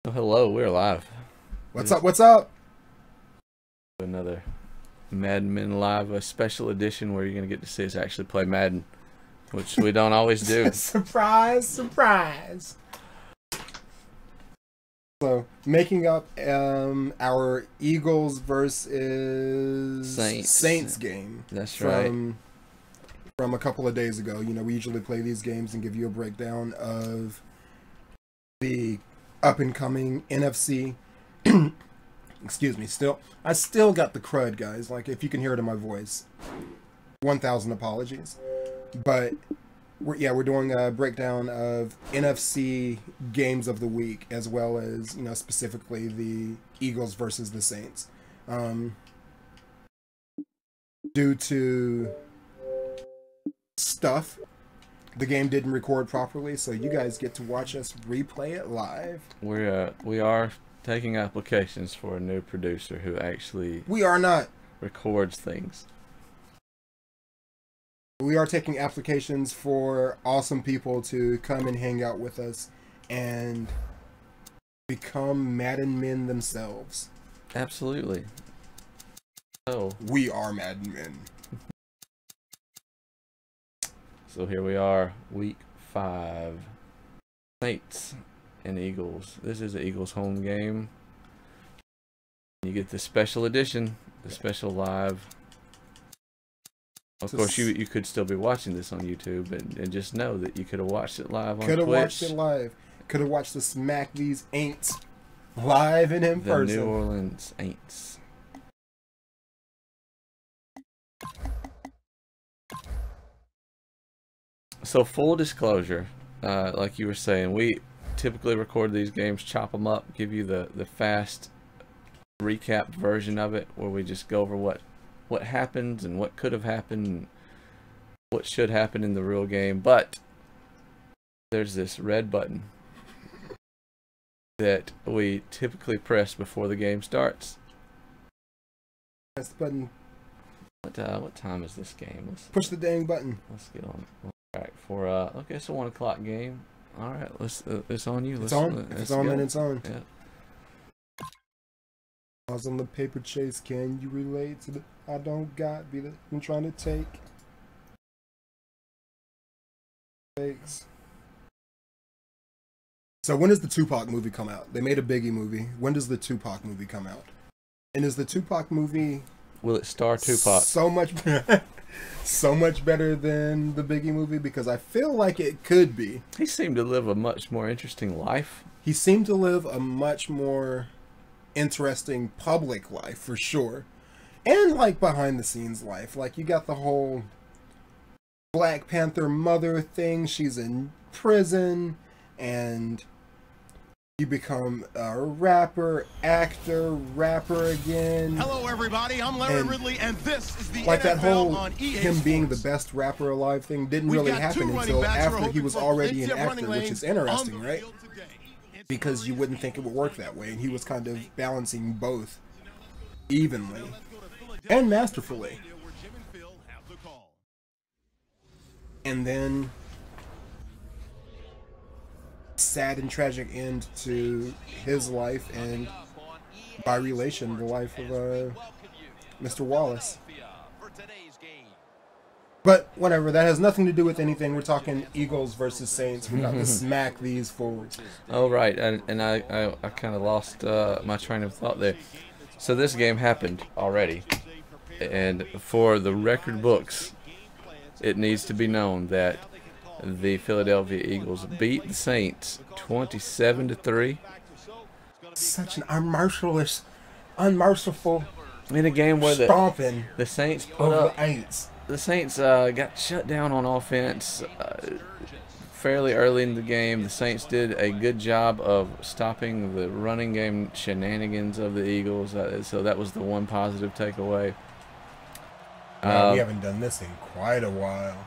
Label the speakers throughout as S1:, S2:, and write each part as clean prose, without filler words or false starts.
S1: Oh, hello, we're live.
S2: What's up? What's up?
S1: Another Madden Men Live, a special edition where you're going to get to see us actually play Madden, which we don't always do.
S2: Surprise, surprise. So, making up our Eagles versus Saints game.
S1: That's right.
S2: From a couple of days ago. You know, we usually play these games and give you a breakdown of the up-and-coming NFC. Excuse me. I still got the crud, guys. Like, if you can hear it in my voice. 1,000 apologies. But we're doing a breakdown of NFC games of the week, as well as, you know, specifically the Eagles versus the Saints. Due to stuff, the game didn't record properly, so you guys get to watch us replay it live.
S1: We are taking applications for a new producer who actually records things.
S2: We are taking applications for awesome people to come and hang out with us and become Madden Men themselves.
S1: Absolutely. So
S2: we are Madden Men.
S1: So here we are, week 5. Saints and Eagles. This is the Eagles home game. You get the special edition, the special live. Of course, you could still be watching this on YouTube, and just know that you could have watched it live on Twitch.
S2: Could have watched it live. Could have watched the Smack These Aints live and in person.
S1: The New Orleans Aints. So full disclosure, like you were saying, we typically record these games, chop them up, give you the fast recap version of it, where we just go over what happens and what could have happened and what should happen in the real game. But there's this red button that we typically press before the game starts.
S2: Press the button.
S1: What time is this game?
S2: Push the dang button.
S1: Let's get on track for okay, so 1 o'clock game. All right, it's on you.
S2: It's on. If it's on, then it's on.
S1: Yeah.
S2: I was on the paper chase. Can you relate to the I don't got be the I'm trying to take? Thanks. So when does the Tupac movie come out? They made a Biggie movie. When does the Tupac movie come out? And is the Tupac movie,
S1: will it star Tupac?
S2: So much better than the Biggie movie? Because I feel like it could be.
S1: He seemed to live a much more interesting life.
S2: He seemed to live a much more interesting public life, for sure. And like behind the scenes life. Like, you got the whole Black Panther mother thing. She's in prison, and you become a rapper, actor, rapper again.
S3: Hello, everybody. I'm Larry Ridley, and this is the
S2: like
S3: NFL
S2: that whole
S3: on EA
S2: him being the
S3: Sports.
S2: best rapper alive thing didn't really happen until after he was already an actor, which is interesting, right? Because you wouldn't think it would work that way, and he was kind of balancing both evenly and masterfully. And then sad and tragic end to his life, and by relation the life of Mr. Wallace. But whatever, that has nothing to do with anything. We're talking Eagles versus Saints. We got to smack these forwards.
S1: Oh, right, and I kind of lost my train of thought there. So this game happened already, and for the record books, it needs to be known that the Philadelphia Eagles beat the Saints 27-3.
S2: Such an unmerciful
S1: in a game where
S2: stomping
S1: the Saints put up.
S2: The
S1: Saints got shut down on offense fairly early in the game. The Saints did a good job of stopping the running game shenanigans of the Eagles, so that was the one positive takeaway.
S2: We haven't done this in quite a while.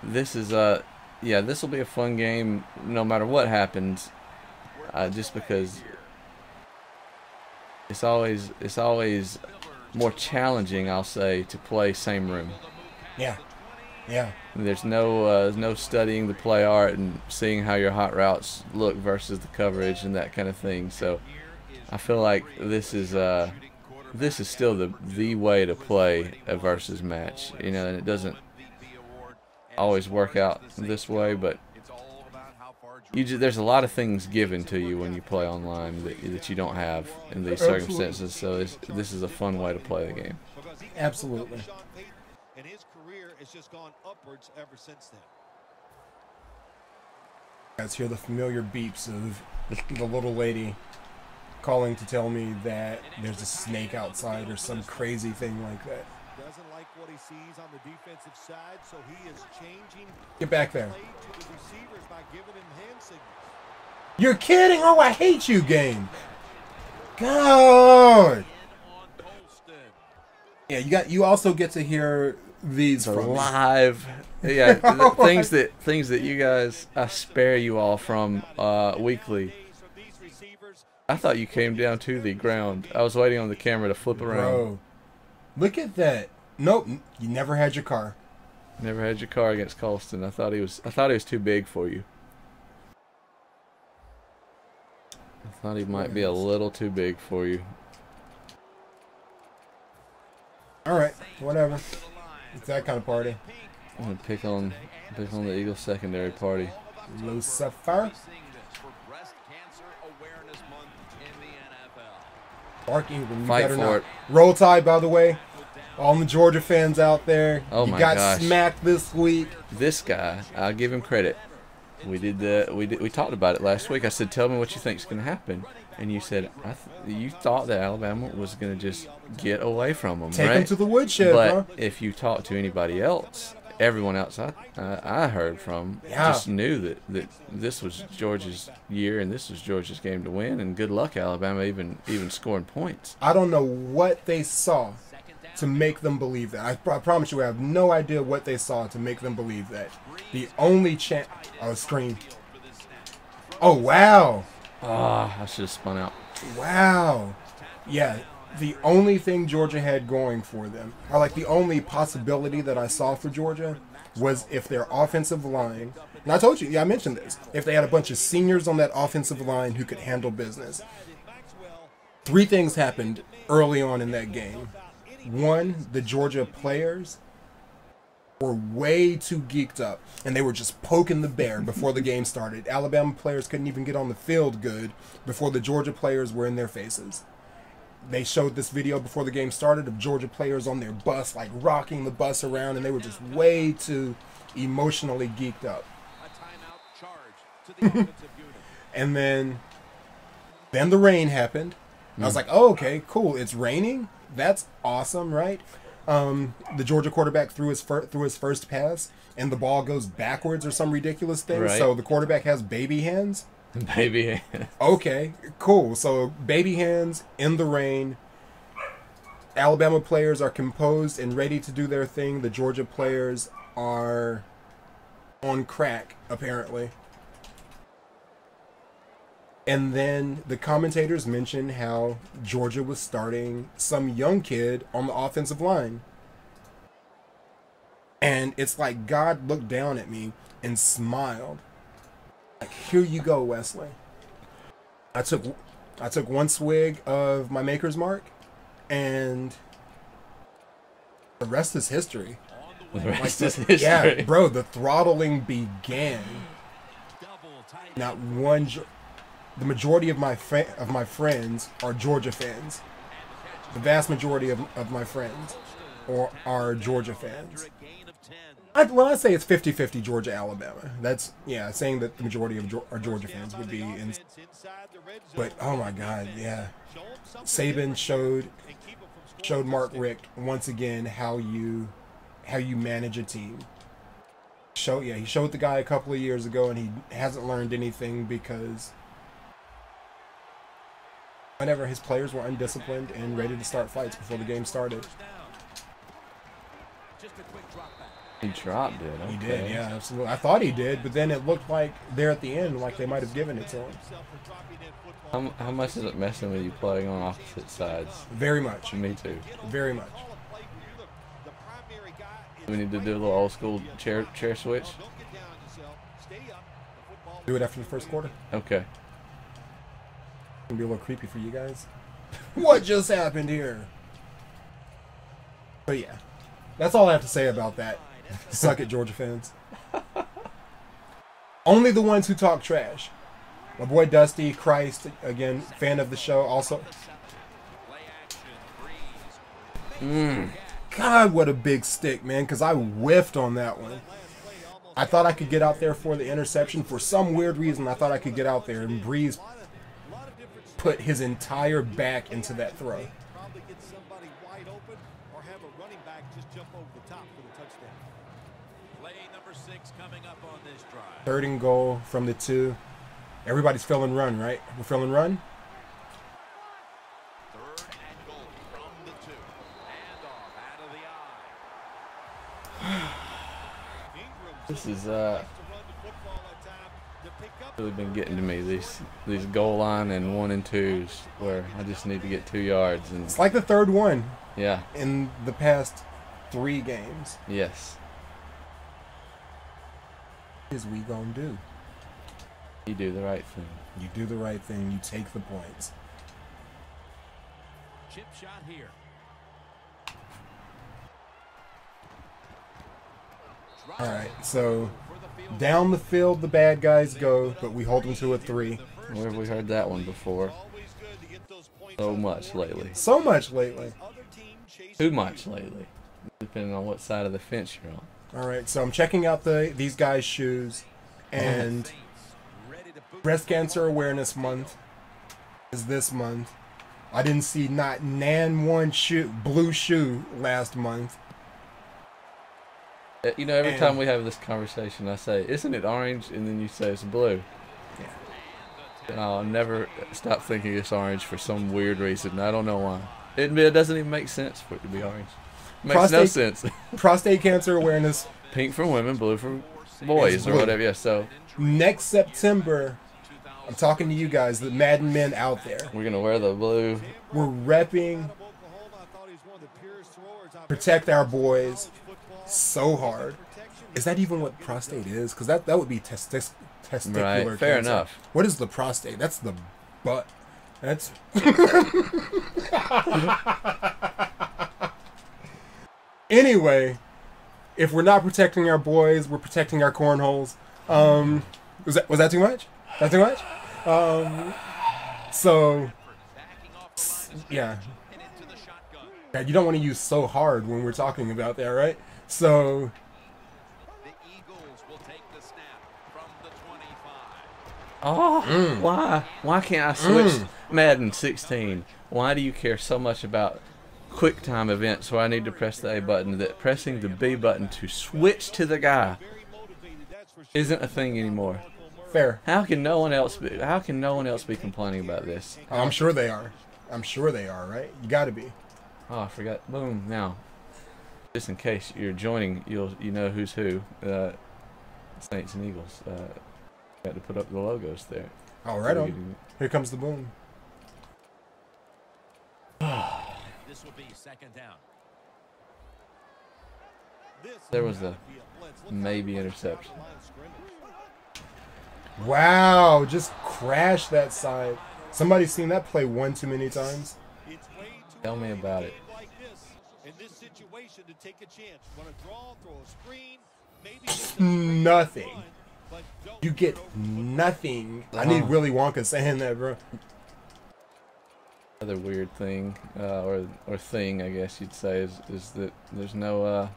S1: This is yeah, this will be a fun game no matter what happens, just because it's always more challenging, I'll say, to play same room.
S2: Yeah. Yeah.
S1: There's no studying the play art and seeing how your hot routes look versus the coverage and that kind of thing. So I feel like this is still the way to play a versus match. You know, and it doesn't always work out this way, but there's a lot of things given to you when you play online that you don't have in these circumstances. So this is a fun way to play the game.
S2: Absolutely.
S3: And his career has just gone upwards ever since then.
S2: Guys, hear the familiar beeps of the little lady calling to tell me that there's a snake outside or some crazy thing like that.
S3: Doesn't like what he sees on the defensive side, so he is changing.
S2: Get back there.
S3: Play to the receivers by giving him hand signals.
S2: You're kidding? Oh, I hate you, game. God. Yeah, you also get to hear these from
S1: live. Yeah, things that you guys, I spare you all from weekly. I thought you came down to the ground. I was waiting on the camera to flip around.
S2: Bro, look at that. Nope, you never had your car.
S1: Never had your car against Colston. I thought he was too big for you. I thought he might be a little too big for you.
S2: All right, whatever. It's that kind of party.
S1: I'm gonna pick on the Eagles secondary party.
S2: Lucifer. Mark Ingram, you
S1: Fight
S2: better
S1: for
S2: not.
S1: it.
S2: Roll Tide, by the way. All the Georgia fans out there.
S1: Oh
S2: you
S1: my
S2: got
S1: gosh.
S2: smacked this week.
S1: This guy, I'll give him credit. We talked about it last week. I said, "Tell me what you think's going to happen," and you said, "You thought that Alabama was going to just get away from them,
S2: Take
S1: right?"
S2: them to the woodshed,
S1: but
S2: bro.
S1: if you talk to anybody else, everyone else I heard from just knew that this was Georgia's year and this was Georgia's game to win. And good luck, Alabama, even scoring points.
S2: I don't know what they saw to make them believe that. I promise you, I have no idea what they saw to make them believe that. The only chance... Oh, screen. Oh, wow.
S1: Ah, I should have spun out.
S2: Wow. Yeah, the only thing Georgia had going for them, or like the only possibility that I saw for Georgia, was if their offensive line... And I told you, yeah, I mentioned this. If they had a bunch of seniors on that offensive line who could handle business. 3 things happened early on in that game. One, the Georgia players were way too geeked up, and they were just poking the bear before the game started. Alabama players couldn't even get on the field good before the Georgia players were in their faces. They showed this video before the game started of Georgia players on their bus, like rocking the bus around, and they were just way too emotionally geeked up. And then the rain happened. I was like, oh, okay, cool. It's raining. That's awesome, right? The Georgia quarterback threw his first pass, and the ball goes backwards or some ridiculous thing.
S1: Right.
S2: So the quarterback has baby hands.
S1: Baby hands.
S2: Okay, cool. So baby hands in the rain. Alabama players are composed and ready to do their thing. The Georgia players are on crack, apparently. And then the commentators mentioned how Georgia was starting some young kid on the offensive line. And it's like God looked down at me and smiled. Like, here you go, Wesley. I took one swig of my Maker's Mark, and the rest is history.
S1: The rest is history.
S2: Yeah, bro, the throttling began. Not one... The majority of my friends are Georgia fans. The vast majority of my friends are Georgia fans. When I say it's 50-50 Georgia-Alabama, that's, yeah, saying that the majority of are Georgia fans would be in. But, oh my God, yeah. Saban showed Mark Richt once again how you manage a team. He showed the guy a couple of years ago, and he hasn't learned anything because... whenever his players were undisciplined and ready to start fights before the game started.
S1: He dropped it. Okay.
S2: He did, yeah, absolutely. I thought he did, but then it looked like there at the end, like they might have given it to him.
S1: How much is it messing with you playing on opposite sides?
S2: Very much.
S1: Me too.
S2: Very much.
S1: We need to do a little old school chair switch.
S2: Do it after the first quarter.
S1: Okay.
S2: It's gonna be a little creepy for you guys. What just happened here? But yeah, that's all I have to say about that. Suck it, Georgia fans. Only the ones who talk trash. My boy Dusty Christ, again, fan of the show, also. God, what a big stick, man, because I whiffed on that one. I thought I could get out there for the interception. For some weird reason, I thought I could get out there, and Breeze put his entire back into that throw.
S3: Probably get somebody wide open or have a running back just jump over the top for the touchdown. Play number 6 coming up on this drive.
S2: 3rd and goal from the 2. Everybody's feeling run, right? We're feeling run?
S3: 3rd and goal from the 2. And off out of the eye.
S1: This is really been getting to me, these goal line and 1 and 2s where I just need to get 2 yards, and
S2: It's like the 3rd one
S1: yeah,
S2: in the past 3 games.
S1: yes,
S2: What is we gonna do?
S1: you do the right thing.
S2: You do the right thing. You take the points.
S3: Chip shot here.
S2: All right, so down the field the bad guys go, but we hold them to a 3.
S1: Where have we heard that one before? So much lately.
S2: So much lately.
S1: Too much lately, depending on what side of the fence you're on.
S2: All right, so I'm checking out these guys' shoes, and Breast Cancer Awareness Month is this month. I didn't see not nan one blue shoe last month.
S1: You know, every
S2: And-
S1: time we have this conversation, I say, "Isn't it orange?" And then you say it's blue.
S2: Yeah.
S1: And I'll never stop thinking it's orange for some weird reason. I don't know why. It doesn't even make sense for it to be orange. It makes no sense.
S2: Prostate Cancer Awareness
S1: Pink for women, blue for boys, or
S2: blue.
S1: whatever. Yeah. So
S2: next September. I'm talking to you guys, the Madden Men out there.
S1: we're gonna wear the blue.
S2: We're repping Protect Our Boys so hard. Is that even what prostate is? Because that would be testicular
S1: Right. Fair
S2: cancer.
S1: enough.
S2: What is the prostate? That's the butt. That's anyway. If we're not protecting our boys, we're protecting our cornholes. Was that too much? That too much? So yeah. God, you don't want to use so hard when we're talking about that, right? So
S3: The Eagles will take the snap from the 25.
S1: Oh, why? Why can't I switch Madden 16? Why do you care so much about quick time events where I need to press the A button that pressing the B button to switch to the guy isn't a thing anymore?
S2: fair.
S1: How can no one else be complaining about this?
S2: I'm sure they are. I'm sure they are, right? You got to be.
S1: Oh, I forgot. Boom. Now, just in case you're joining, you know who's who. Saints and Eagles. Got to put up the logos there.
S2: All right, on. Here comes the boom.
S3: This will be 2nd down.
S1: There was a maybe interception.
S2: Wow, just crashed that side. Somebody's seen that play one too many times.
S1: Tell me about it.
S3: In this situation, to take a chance, want to draw, throw a screen, maybe
S2: Nothing. You get nothing. I need Willy Wonka saying that, bro.
S1: Another weird thing, or thing, I guess you'd say, is that there's no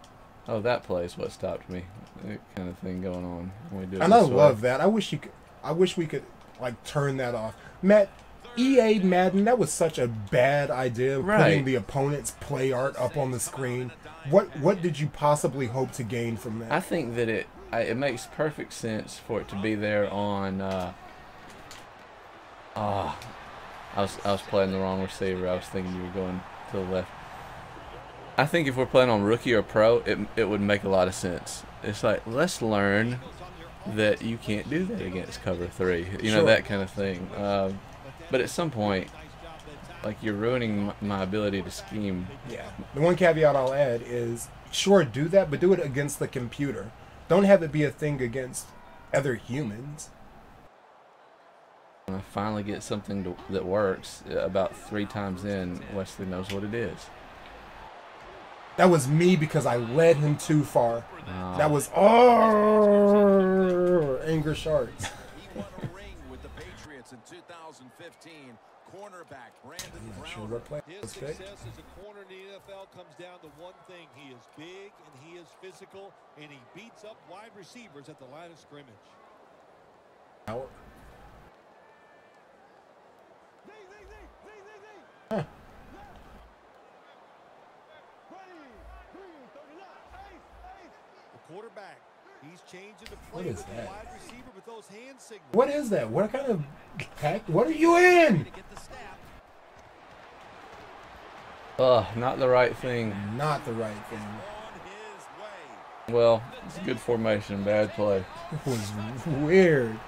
S1: oh, that play is what stopped me. That kind of thing going on when we do it
S2: And I
S1: this way.
S2: love that. I wish we could like turn that off. Matt, EA Madden, that was such a bad idea.
S1: Right.
S2: Putting the opponent's play art up on the screen. What did you possibly hope to gain from that?
S1: I think that it makes perfect sense for it to be there on. I was playing the wrong receiver. I was thinking you were going to the left. I think if we're playing on rookie or pro, it would make a lot of sense. It's like, let's learn that you can't do that against cover 3. You know,
S2: Sure.
S1: that kind of thing. But at some point, like you're ruining my ability to scheme.
S2: Yeah. The one caveat I'll add is, sure, do that, but do it against the computer. Don't have it be a thing against other humans.
S1: When I finally get something that works, about 3 times in, Wesley knows what it is.
S2: That was me because I led him too far. That was anger sharks.
S3: He won a ring with the Patriots in 2015. Cornerback Brandon
S2: I'm not
S3: Brown.
S2: sure what play
S3: His
S2: was picked.
S3: success as a corner in the NFL comes down to one thing. He is big and he is physical and he beats up wide receivers at the line of scrimmage.
S2: Out.
S3: Huh. The quarterback, he's changing the play
S2: What is
S3: with the
S2: that?
S3: wide receiver with those hand signals.
S2: What is that? What kind of pack? What are you in?
S3: To get the snap.
S1: Ugh, not the right thing.
S2: Not the right thing.
S3: On his way.
S1: Well, it's a good formation, bad play.
S2: It was weird.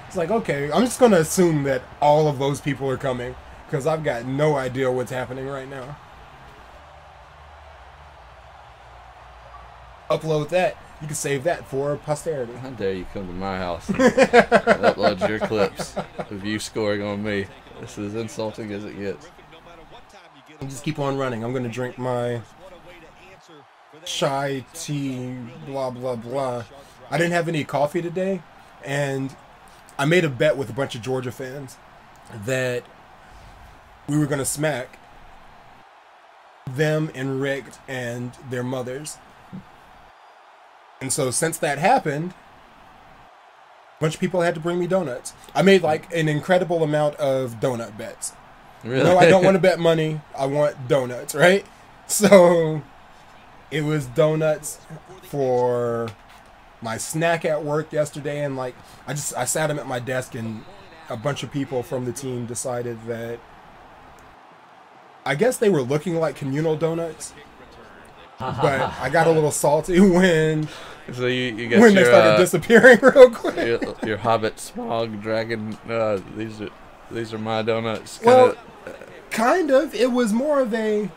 S2: It's like, okay, I'm just going to assume that all of those people are coming because I've got no idea what's happening right now. Upload that. You can save that for posterity.
S1: How dare you come to my house and upload your clips of you scoring on me. This is as insulting as it gets.
S2: And just keep on running. I'm going to drink my chai tea, blah, blah, blah. I didn't have any coffee today, and I made a bet with a bunch of Georgia fans that we were going to smack them and Rick and their mothers. And so since that happened, a bunch of people had to bring me donuts. I made like an incredible amount of donut bets.
S1: Really?
S2: No, I don't want to bet money. I want donuts, right? So it was donuts for my snack at work yesterday, and like I sat them at my desk, and a bunch of people from the team decided that I guess they were looking like communal donuts, but I got a little salty when
S1: So you got
S2: when
S1: your,
S2: they started disappearing real quick.
S1: your Hobbit Smog Dragon. These are my donuts.
S2: Well, kind of. It was more of a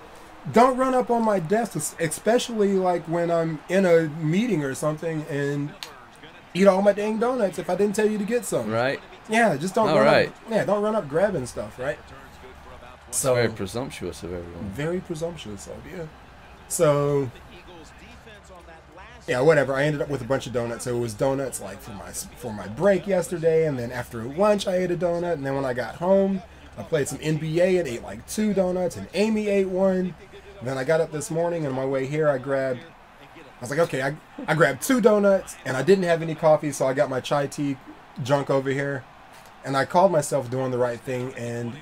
S2: don't run up on my desk, especially like when I'm in a meeting or something and eat all my dang donuts if I didn't tell you to get some.
S1: Right.
S2: Yeah, just don't run up. Yeah, don't run up grabbing stuff, right? So
S1: Very presumptuous of everyone.
S2: very presumptuous of you. So yeah, whatever. I ended up with a bunch of donuts. So it was donuts like for my break yesterday, and then after lunch I ate a donut, and then when I got home I played some NBA and ate like 2 donuts, and Amy ate 1. And then I got up this morning, and on my way here I was like, okay, I grabbed 2 donuts, and I didn't have any coffee, so I got my chai tea junk over here, and I called myself doing the right thing. And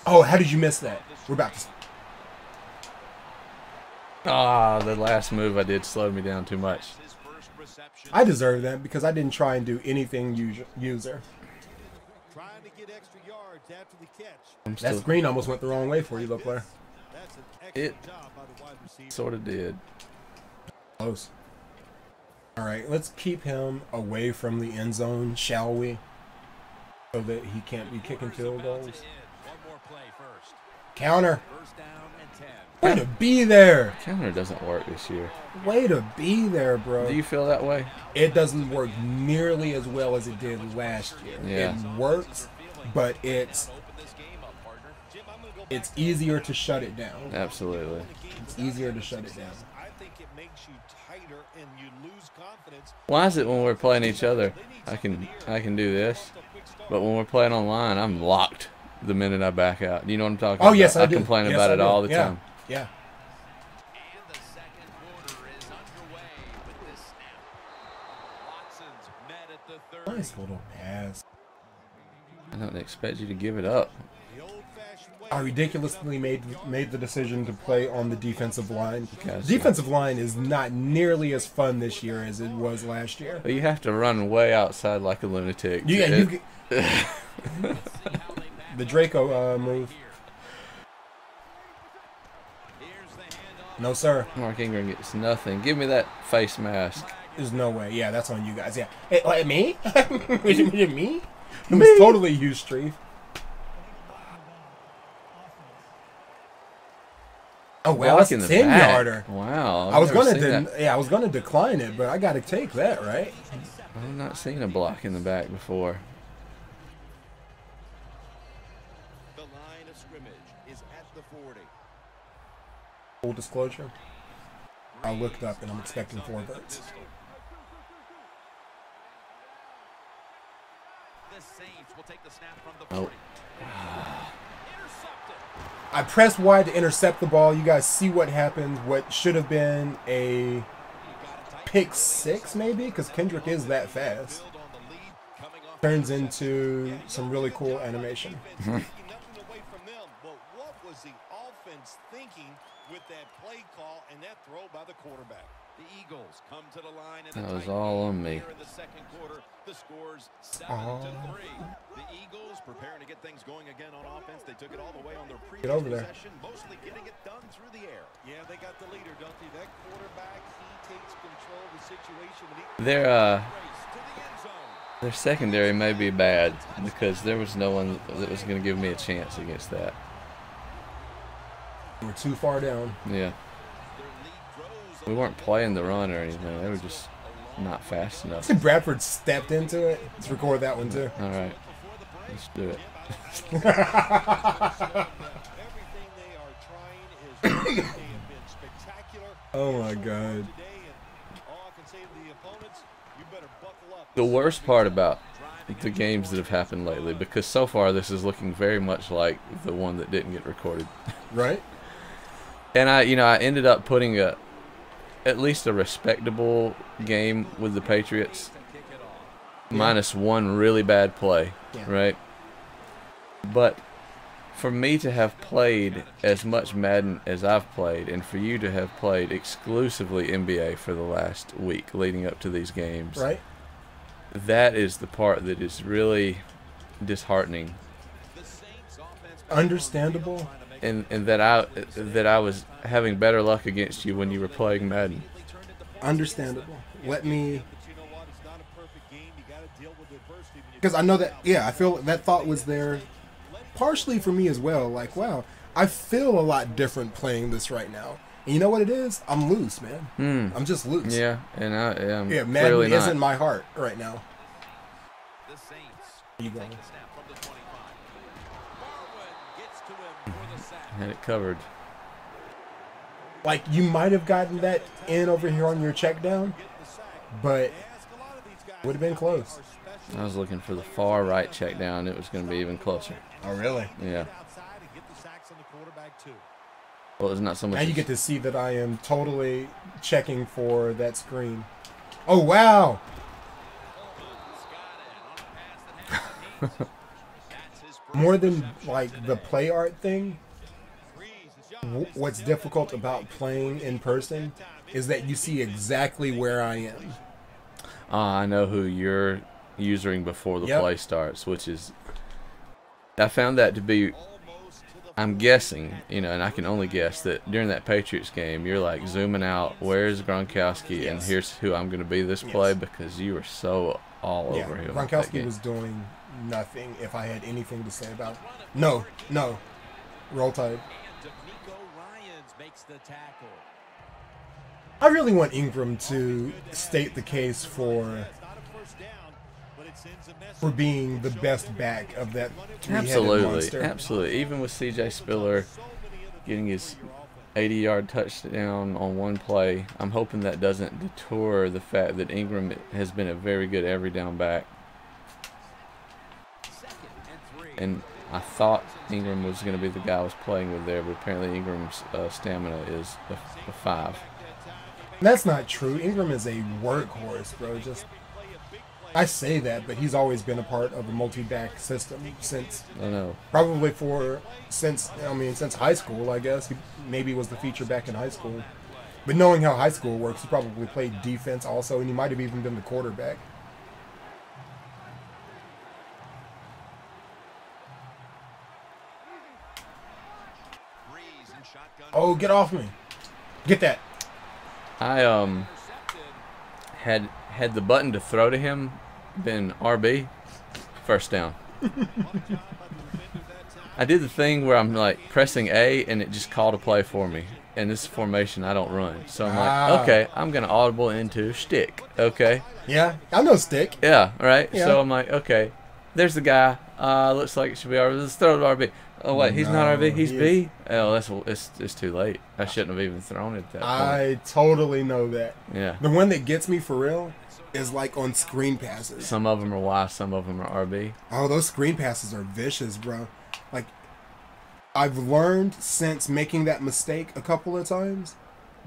S2: oh, how did you miss that? We're about to.
S1: The last move I did slowed me down too much.
S2: I deserve that because I didn't try and do anything user.
S3: Trying to get extra yards after the catch.
S2: That screen almost went the wrong way for you, though, player.
S3: That's an excellent
S1: It
S3: job by the wide receiver.
S1: sort of did.
S2: Close. All right, let's keep him away from the end zone, shall we? So that he can't be kicking field goals.
S3: One more play first.
S2: Counter.
S3: First down and 10.
S2: Way to be there.
S1: Counter doesn't work this year.
S2: Way to be there, bro.
S1: Do you feel that way?
S2: It doesn't work nearly as well as it did last year.
S1: Yeah.
S2: It works, but it's easier to shut it down.
S1: Absolutely.
S2: It's easier to shut it down.
S3: I think it makes you tighter and you lose confidence.
S1: Why is it when we're playing each other, I can do this, but when we're playing online, I'm locked the minute I back out. You know what I'm talking about?
S2: Oh, yes, I do.
S1: complain
S2: Yes,
S1: about
S2: I
S1: it
S2: do.
S1: all the
S2: Yeah.
S1: time.
S2: Yeah.
S3: And the second quarter is underway with this snap. Watson's met at the 30.
S2: Nice little pass.
S1: I don't expect you to give it up.
S3: The old-fashioned way.
S2: I ridiculously made the decision to play on the defensive line.
S1: Gotcha.
S2: Defensive line is not nearly as fun this year as it was last year.
S1: But you have to run way outside like a lunatic.
S2: Yeah, the Draco move. No, sir.
S1: Mark Ingram gets nothing. Give me that face mask.
S2: There's no way. Yeah, that's on you guys. Yeah. Hey, like me? Me? It was totally you, Streef. Oh well,
S1: Block
S2: that's
S1: in
S2: a
S1: the
S2: 10-yarder.
S1: Wow.
S2: I was
S1: never
S2: gonna,
S1: seen that.
S2: I was gonna decline it, but I got to take that, right?
S1: I've not seen a block in the back before.
S3: The line of scrimmage is at the 40.
S2: Full disclosure, I looked up and I'm expecting 4 votes.
S3: The Saints will take the snap from the
S1: Oh.
S3: 40. Intercepted.
S2: I pressed wide to intercept the ball. You guys see what happened. What should have been a pick 6, maybe, because Kendrick is that fast.
S3: Build on the lead coming off
S2: Turns into some really cool animation.
S3: taking nothing away from them, but what was the offense thinking with that play call and that throw by the quarterback? The Eagles come to the line in the
S1: That was
S3: tight
S1: all
S3: game
S1: on me.
S3: here in the second quarter. The score's 7-3. The Eagles preparing to get things going again on offense. They took it all the way on their previous
S2: over there.
S3: possession, mostly getting it done through the air. Yeah, they got the leader, don't they? That quarterback, he takes control of the situation when he
S1: Their
S3: race to the end zone.
S1: their secondary may be bad because there was no one that was going to give me a chance against that.
S2: We're too far down.
S1: Yeah. We weren't playing the run or anything. They were just not fast enough.
S2: Bradford stepped into it. Let's record that one too.
S1: All right. Let's do it.
S3: Everything they are trying is they have been spectacular
S2: Oh my god.
S3: today, and all I can say to the opponents, you better buckle up.
S1: The worst part about the games that have happened lately, because so far this is looking very much like the one that didn't get recorded.
S2: Right?
S1: And I ended up putting at least a respectable game with the Patriots, minus one really bad play,
S2: Yeah.
S1: right? But for me to have played as much Madden as I've played, and for you to have played exclusively NBA for the last week leading up to these games,
S2: Right?
S1: that is the part that is really disheartening.
S2: Understandable.
S1: And that I was having better luck against you when you were playing Madden.
S2: Understandable. Let me,
S3: But you know what? It's not a perfect game. You got to deal with adversity when you
S2: because I know that. Yeah, I feel that thought was there, partially for me as well. Like, wow, I feel a lot different playing this right now. And you know what it is? I'm loose, man. I'm just loose.
S1: Yeah, and I'm
S2: Yeah,
S1: clearly
S2: Madden
S1: not.
S2: isn't my heart right now.
S3: The Saints
S2: You go.
S3: take a snap from the 25. Barwin gets to him for the sack.
S1: Had it covered.
S2: Like, you might have gotten that in over here on your check down, but would have been close.
S1: I was looking for the far right check down. It was going to be even closer.
S2: Oh, really?
S1: Yeah.
S3: Outside and get the sacks on the quarterback too.
S1: Well, it's not so much.
S2: Now you get to see that I am totally checking for that screen. Oh, wow. More than, like, the play art thing, what's difficult about playing in person is that you see exactly where I am.
S1: I know who you're using before the
S2: Yep.
S1: play starts, which is. I found that to be. I'm guessing, and I can only guess that during that Patriots game, you're like zooming out. Where's Gronkowski? And
S2: Yes.
S1: here's who I'm going to be this play, because you were so all
S2: Yeah,
S1: over him. that
S2: Gronkowski
S1: game.
S2: was doing nothing if I had anything to say about it. No. Roll Tide.
S3: D'Amico Ryans makes the tackle.
S2: I really want Ingram to state the case for
S3: It's not a first down, but it sends a message.
S2: for being the best back of that three-headed
S1: Absolutely,
S2: monster.
S1: absolutely. Even with C.J. Spiller getting his 80-yard touchdown on one play, I'm hoping that doesn't detour the fact that Ingram has been a very good every down back. And I thought Ingram was going to be the guy I was playing with there, but apparently Ingram's stamina is a 5.
S2: That's not true. Ingram is a workhorse, bro. I say that, but he's always been a part of a multi-back system since
S1: I know.
S2: probably since high school, I guess. He maybe was the feature back in high school. But knowing how high school works, he probably played defense also, and he might have even been the quarterback. Oh, get off me. Get that.
S1: I had the button to throw to him been RB, first down. I did the thing where I'm like pressing A and it just called a play for me, and this formation I don't run. So I'm like, okay, I'm gonna audible into stick. Okay.
S2: Yeah, I know stick.
S1: Yeah. Right.
S2: Yeah.
S1: So I'm like, okay, there's the guy. Looks like it should be RB. Let's throw it to RB. Oh wait, he's not RB. He's B. Oh, it's too late. I shouldn't have even thrown it at that point.
S2: I totally know that.
S1: Yeah.
S2: The one that gets me for real is like on screen passes.
S1: Some of them are Y, some of them are RB.
S2: Oh, those screen passes are vicious, bro. Like, I've learned since making that mistake a couple of times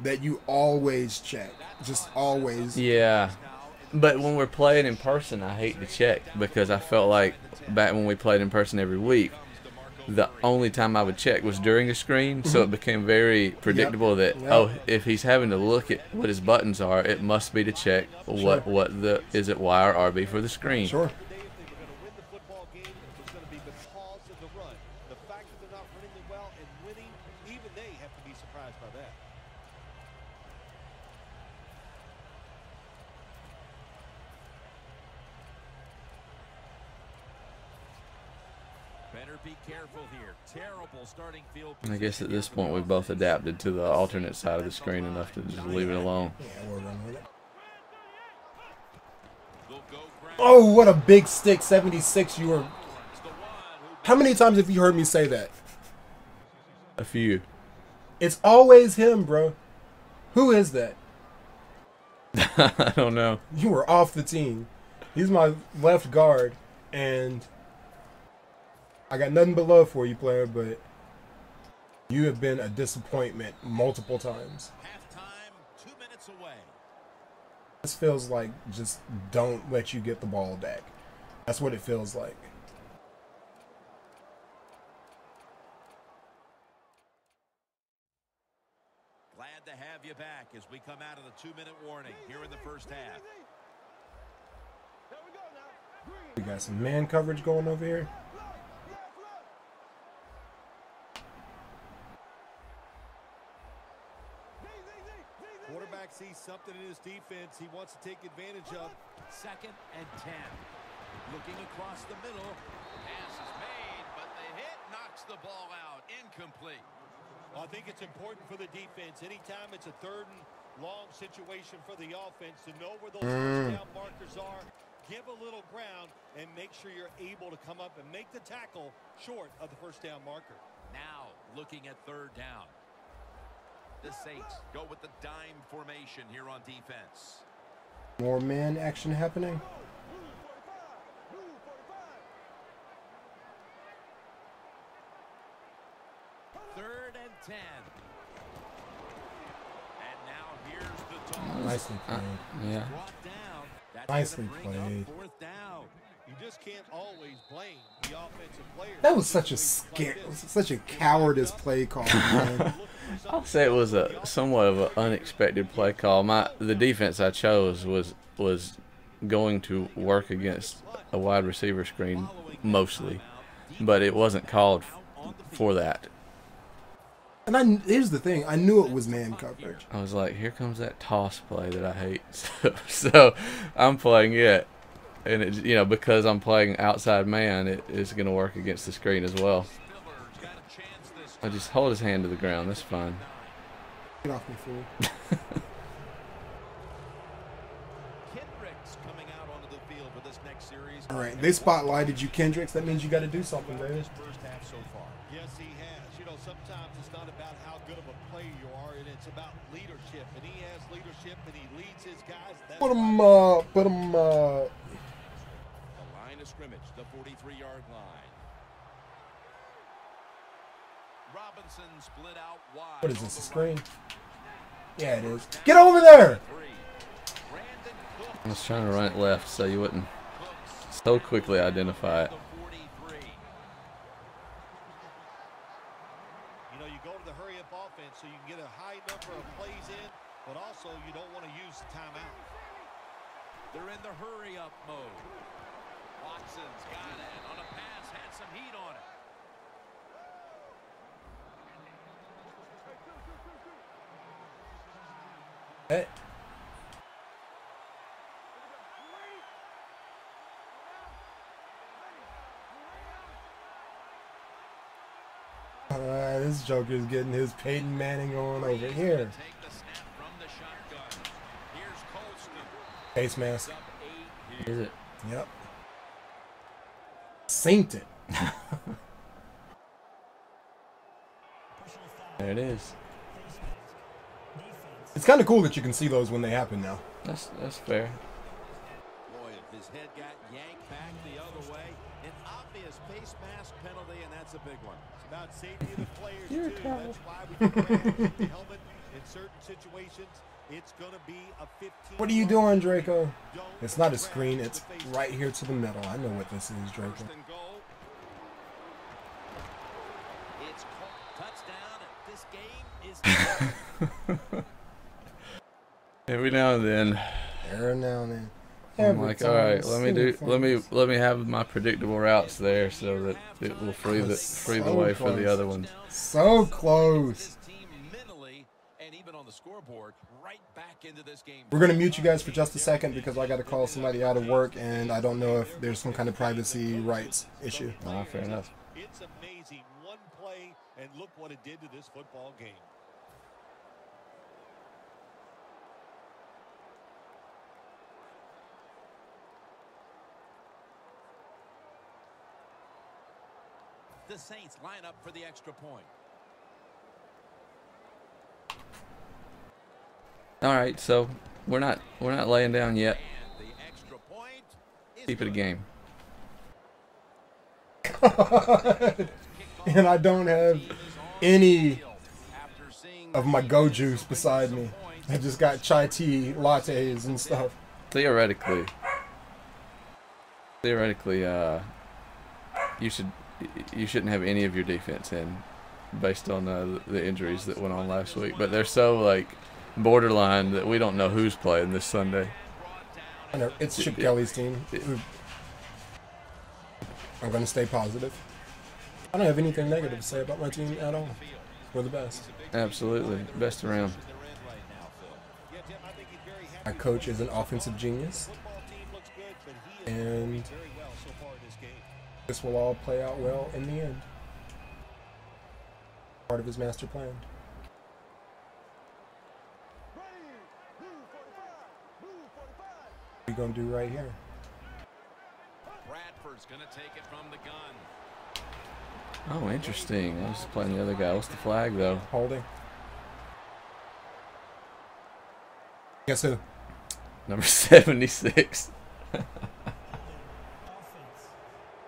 S2: that you always check. Just always.
S1: Yeah. But when we're playing in person, I hate to check because I felt like back when we played in person every week, the only time I would check was during a screen, so it became very predictable that oh, if he's having to look at what his buttons are, it must be to check what the is it Y or RB for the screen.
S2: Sure.
S3: Better be careful here. Terrible starting field.
S1: I guess at this point we've both adapted to the alternate side of the screen enough to just leave it alone.
S2: Yeah, we'll run with it. Oh, what a big stick, 76. You were. How many times have you heard me say that?
S1: A few.
S2: It's always him, bro. Who is that?
S1: I don't know.
S2: You were off the team. He's my left guard, and I got nothing but love for you, player, but you have been a disappointment multiple times.
S3: Halftime, 2 minutes away.
S2: This feels like just don't let you get the ball back. That's what it feels like.
S3: Glad to have you back as we come out of the 2-minute warning here in the first half.
S2: We got some man coverage going over here.
S3: Quarterback sees something in his defense he wants to take advantage of. 2nd and 10. Looking across the middle. Pass is made, but the hit knocks the ball out. Incomplete. I think it's important for the defense. Anytime it's a 3rd and long situation for the offense to know where those first down markers are, give a little ground, and make sure you're able to come up and make the tackle short of the first down marker. Now looking at 3rd down. The Saints go with the dime formation here on defense.
S2: More man action happening.
S3: Third and 10. And now here's the toss.
S2: Nicely played.
S1: Yeah.
S3: Brought down. That's
S2: Nicely
S3: gonna bring up
S2: played.
S3: 4th down. You just can't always blame the offensive players.
S2: That was such a such a cowardice play call, man.
S1: I'll say it was a somewhat of an unexpected play call. The defense I chose was going to work against a wide receiver screen mostly, but it wasn't called for that.
S2: And here's the thing, I knew it was man coverage.
S1: I was like, here comes that toss play that I hate. So I'm playing it, and it, because I'm playing outside man, it's going to work against the screen as well. I just hold his hand to the ground. That's fine.
S2: Get off me, fool.
S3: Kendricks coming out onto the field for this next series.
S2: All right, they spotlighted you, Kendricks. That means you got to do something, baby.
S3: First half so far. Yes, he has. Sometimes it's not about how good of a player you are, and it's about leadership. And he has leadership, and he leads his guys.
S2: Put him up.
S3: The line of scrimmage, the 43-yard line. Robinson split out wide.
S2: What is this, a screen? Yeah, it is. Get over there!
S1: I was trying to run it left so you wouldn't so quickly identify it.
S3: You go to the hurry-up offense so you can get a high number of plays in, but also you don't want to use the timeout. They're in the hurry-up mode. Watson's got it on a pass, had some heat on it.
S2: Hey. This Joker's getting his Peyton Manning on over here. Face mask.
S1: Is it?
S2: Yep. Synced it.
S1: There it is.
S2: It's kind of cool that you can see those when they happen now.
S1: That's fair.
S3: Boy, if his head got yanked back the other way, an obvious face mask penalty, and that's a big one. It's about safety of the players, too. That's why we can the helmet in certain situations. It's going to be a 15.
S2: What are you doing, Draco? It's not a screen. It's right here to the middle. I know what this is, Draco.
S3: It's touchdown. This game is
S1: Every now and then.
S2: Every now and then.
S1: I'm like, all right, let me have my predictable routes there so that it will free the way for the other ones.
S2: So close. We're gonna mute you guys for just a second because I got to call somebody out of work and I don't know if there's some kind of privacy rights issue.
S1: Ah, fair enough.
S3: It's amazing, one play, and look what it did to this football game. The Saints line up for the extra point.
S1: All right, so we're not laying down yet.
S3: And the extra point is
S1: Keep it a game.
S2: And I don't have any of my go juice beside me. I just got chai tea lattes and stuff.
S1: Theoretically, you shouldn't have any of your defense in, based on the injuries that went on last week. But they're so like borderline that we don't know who's playing this Sunday.
S2: I know it's Chip Kelly's team. I'm going to stay positive. I don't have anything negative to say about my team at all. We're the best.
S1: Absolutely, best around.
S2: My coach is an offensive genius, and this will all play out well in the end. Part of his master plan. What are you going to do right here?
S3: Bradford's going to take it from the gun.
S1: Oh, interesting. I was playing the other guy. What's the flag though?
S2: Holding. Guess who?
S1: Number 76.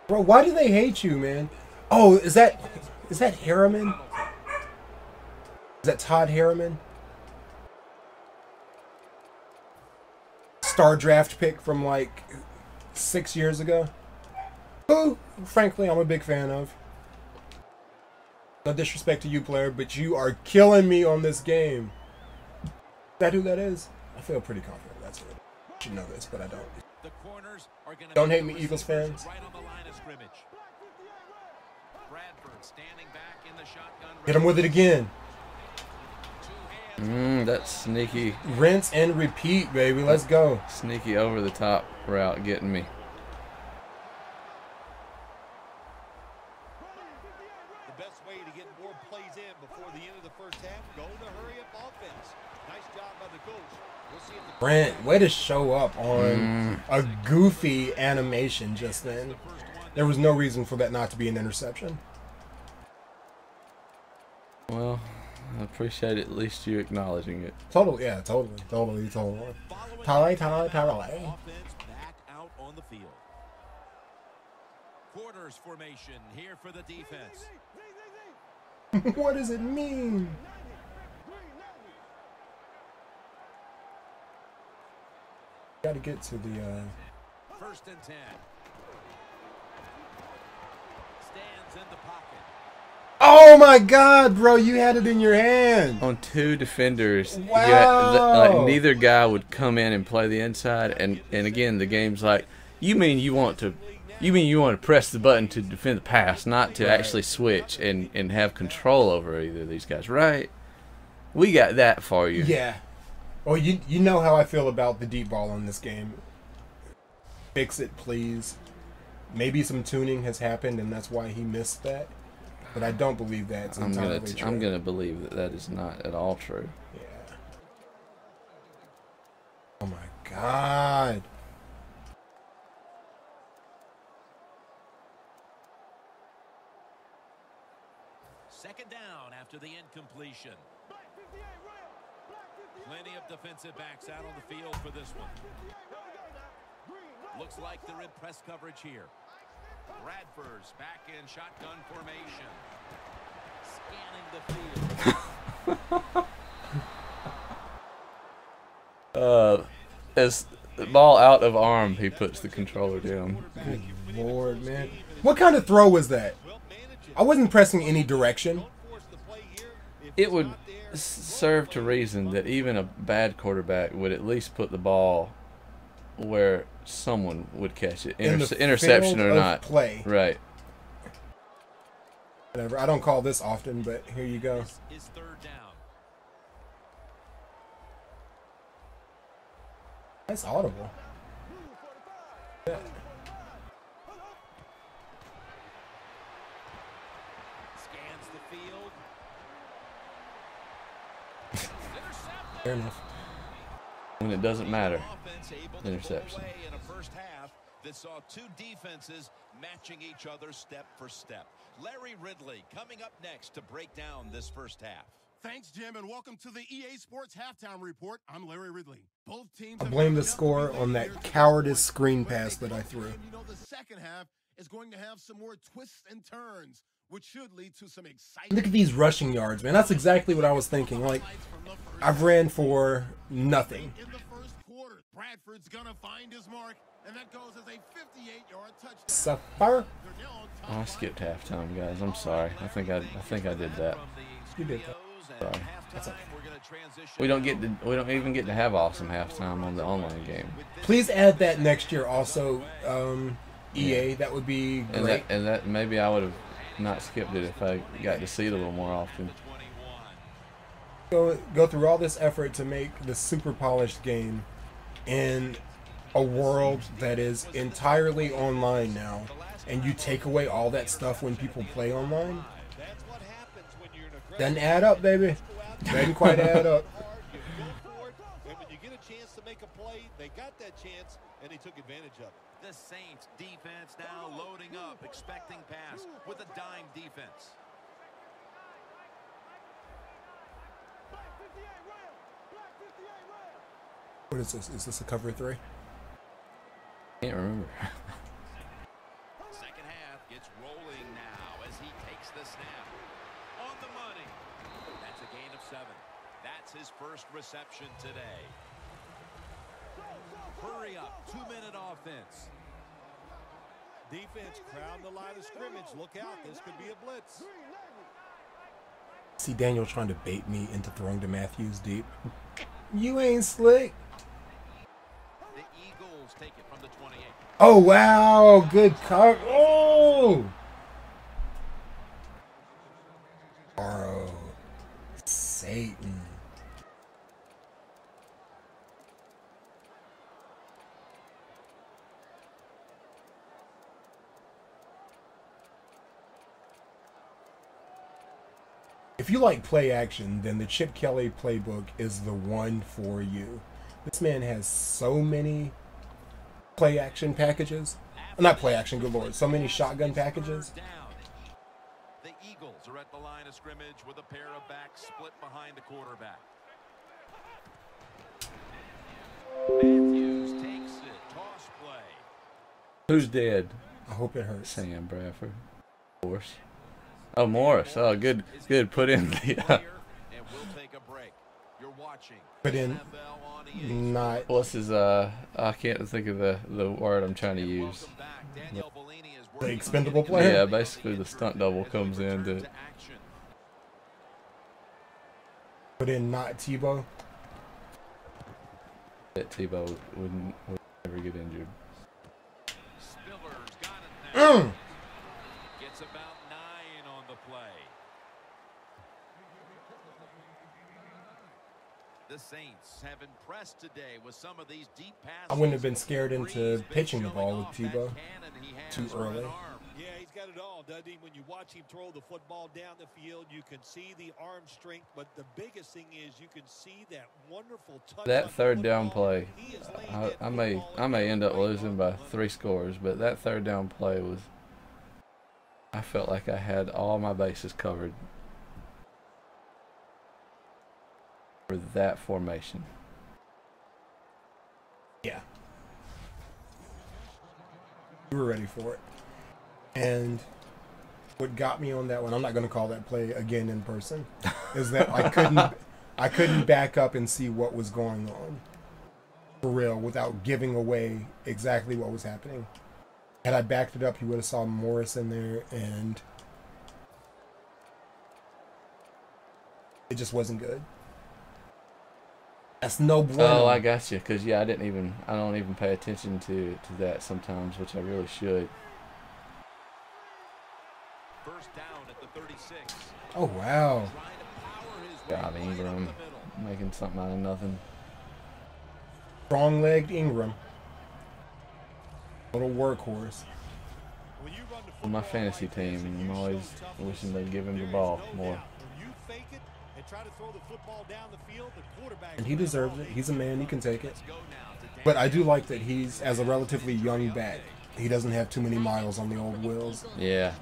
S2: Bro, why do they hate you, man? Oh, is that Harriman? Is that Todd Harriman? Star draft pick from like 6 years ago. Who, frankly, I'm a big fan of. No disrespect to you, player, but you are killing me on this game. Is that who that is? I feel pretty confident that's it. I should know this, but I don't.
S3: The corners are going to
S2: Don't hate me, Eagles fans.
S3: right on the line of scrimmage. Bradford standing back in the shotgun.
S2: Hit him with it again.
S1: That's sneaky.
S2: Rinse and repeat, baby. Let's go.
S1: Sneaky over the top route getting me.
S3: The best way to get more plays in before the end of the first half, go the hurry-up offense. Nice job by the coach. We'll see if the
S2: Brent, way to show up on a goofy animation just then. There was no reason for that not to be an interception.
S1: Well, I appreciate at least you acknowledging it.
S2: Totally. Totally.
S3: offense back out on the field. Quarters formation here for the defense.
S2: What does it mean? Got to get to the.
S3: First and 10. Stands in the pocket.
S2: Oh my God, bro! You had it in your hand.
S1: On two defenders,
S2: Wow.
S1: neither guy would come in and play the inside, and again the game's like, you mean you want to press the button to defend the pass, not to actually switch and have control over either of these guys, right? We got that for you.
S2: Yeah. Well, you know how I feel about the deep ball in this game. Fix it, please. Maybe some tuning has happened, and that's why he missed that. but I don't believe that's entirely true.
S1: I'm gonna believe that that is not at all true.
S2: Yeah. Oh my God.
S3: Second down after the incompletion. Plenty of defensive backs out on the field for this one. Looks like they're in press coverage here. Bradford's back in shotgun formation. Scanning the field.
S1: As the ball out of arm, he puts the controller down.
S2: Good Lord, man. What kind of throw was that? I wasn't pressing any direction.
S1: It would serve to reason that even a bad quarterback would at least put the ball where someone would catch it, interception or not.
S2: Play.
S1: Right.
S2: Whatever. I don't call this often, but here you go.
S3: Is third down.
S2: That's audible. Yeah.
S3: Scans the field.
S2: Fair enough.
S1: When it doesn't matter.
S3: Offense able to
S1: Interception.
S3: pull away in a first half that saw two defenses matching each other step for step. Larry Ridley coming up next to break down this first half.
S4: Thanks, Jim, and welcome to the EA Sports Halftime Report. I'm Larry Ridley. Both teams
S2: I blame the score on that cowardice screen pass that I threw.
S4: You know, the second half is going to have some more twists and turns, which should lead to some exciting.
S2: Look at these rushing yards, man. That's exactly what I was thinking. Like, I've ran for nothing.
S4: In the first quarter, Bradford's going to find his mark, and that goes as a 58-yard touchdown.
S2: Suffer.
S1: Oh, I skipped halftime, guys. I'm sorry. I think I did that.
S2: You did that.
S1: Sorry.
S2: That's okay.
S1: We don't even get to have awesome halftime on the online game.
S2: Please add that next year also, EA. That would be great.
S1: And that maybe I would have not skipped it if I got to see it a little more often.
S2: Go through all this effort to make the super polished game in a world that is entirely online now, and you take away all that stuff when people play online. Doesn't add up, baby. Doesn't quite add up.
S3: And when you get a chance to make a play, they got that chance and they took advantage of it. The Saints defense now loading up, expecting pass with a dime defense.
S2: What is this? Is this a cover 3?
S1: Can't remember.
S3: Second half gets rolling now as he takes the snap. On the money. That's a gain of 7. That's his first reception today. Hurry up. 2-minute offense. Defense crowd the line of scrimmage. Look out. This could be a blitz.
S2: See Daniel trying to bait me into throwing to Matthews deep. You ain't slick.
S3: The Eagles take it from the 28.
S2: Oh, wow. Good cover. Oh. Oh. Satan. If you like play action, then the Chip Kelly playbook is the one for you. This man has so many play action packages. Not play action, good lord. So many shotgun packages.
S3: The Eagles are at the line of scrimmage with a pair of backs split behind the quarterback. Matthews takes it. Toss play.
S1: Who's dead?
S2: I hope it hurts.
S1: Sam Bradford. Morris. Oh, Morris. Oh, good. Good. Put in the.
S3: And we'll take a break. You're watching.
S2: Put in. Not.
S1: What's his? I can't think of the word I'm trying to use.
S2: The expendable player?
S1: Yeah, basically the stunt double comes in to.
S2: Put in not Tebow.
S1: That Tebow would never get injured.
S3: Spiller's got it now. Gets about 9 on the play. The Saints have impressed today with some of these deep passes.
S2: I wouldn't have been scared into pitching the ball with Tebow too early.
S3: Yeah, he's got it all, doesn't he? When you watch him throw the football down the field, you can see the arm strength, but the biggest thing is you can see that wonderful touch.
S1: That third down play, I may end up losing by 3 scores, but that third down play was, I felt like I had all my bases covered for that formation.
S2: Yeah. You were ready for it. And what got me on that one, I'm not going to call that play again in person, is that I couldn't back up and see what was going on for real without giving away exactly what was happening. Had I backed it up, you would have saw Morris in there, and it just wasn't good. That's no bueno.
S1: Oh, I got you. Cause yeah, I don't even pay attention to that sometimes, which I really should.
S3: First down at the 36.
S2: Oh wow.
S1: God, Ingram making something out of nothing.
S2: Strong-legged Ingram. Little workhorse.
S1: On my fantasy team, I'm always wishing they'd give him the ball more.
S2: And he deserves it. He's a man. He can take it. But I do like that he's, as a relatively young back, he doesn't have too many miles on the old wheels.
S1: Yeah.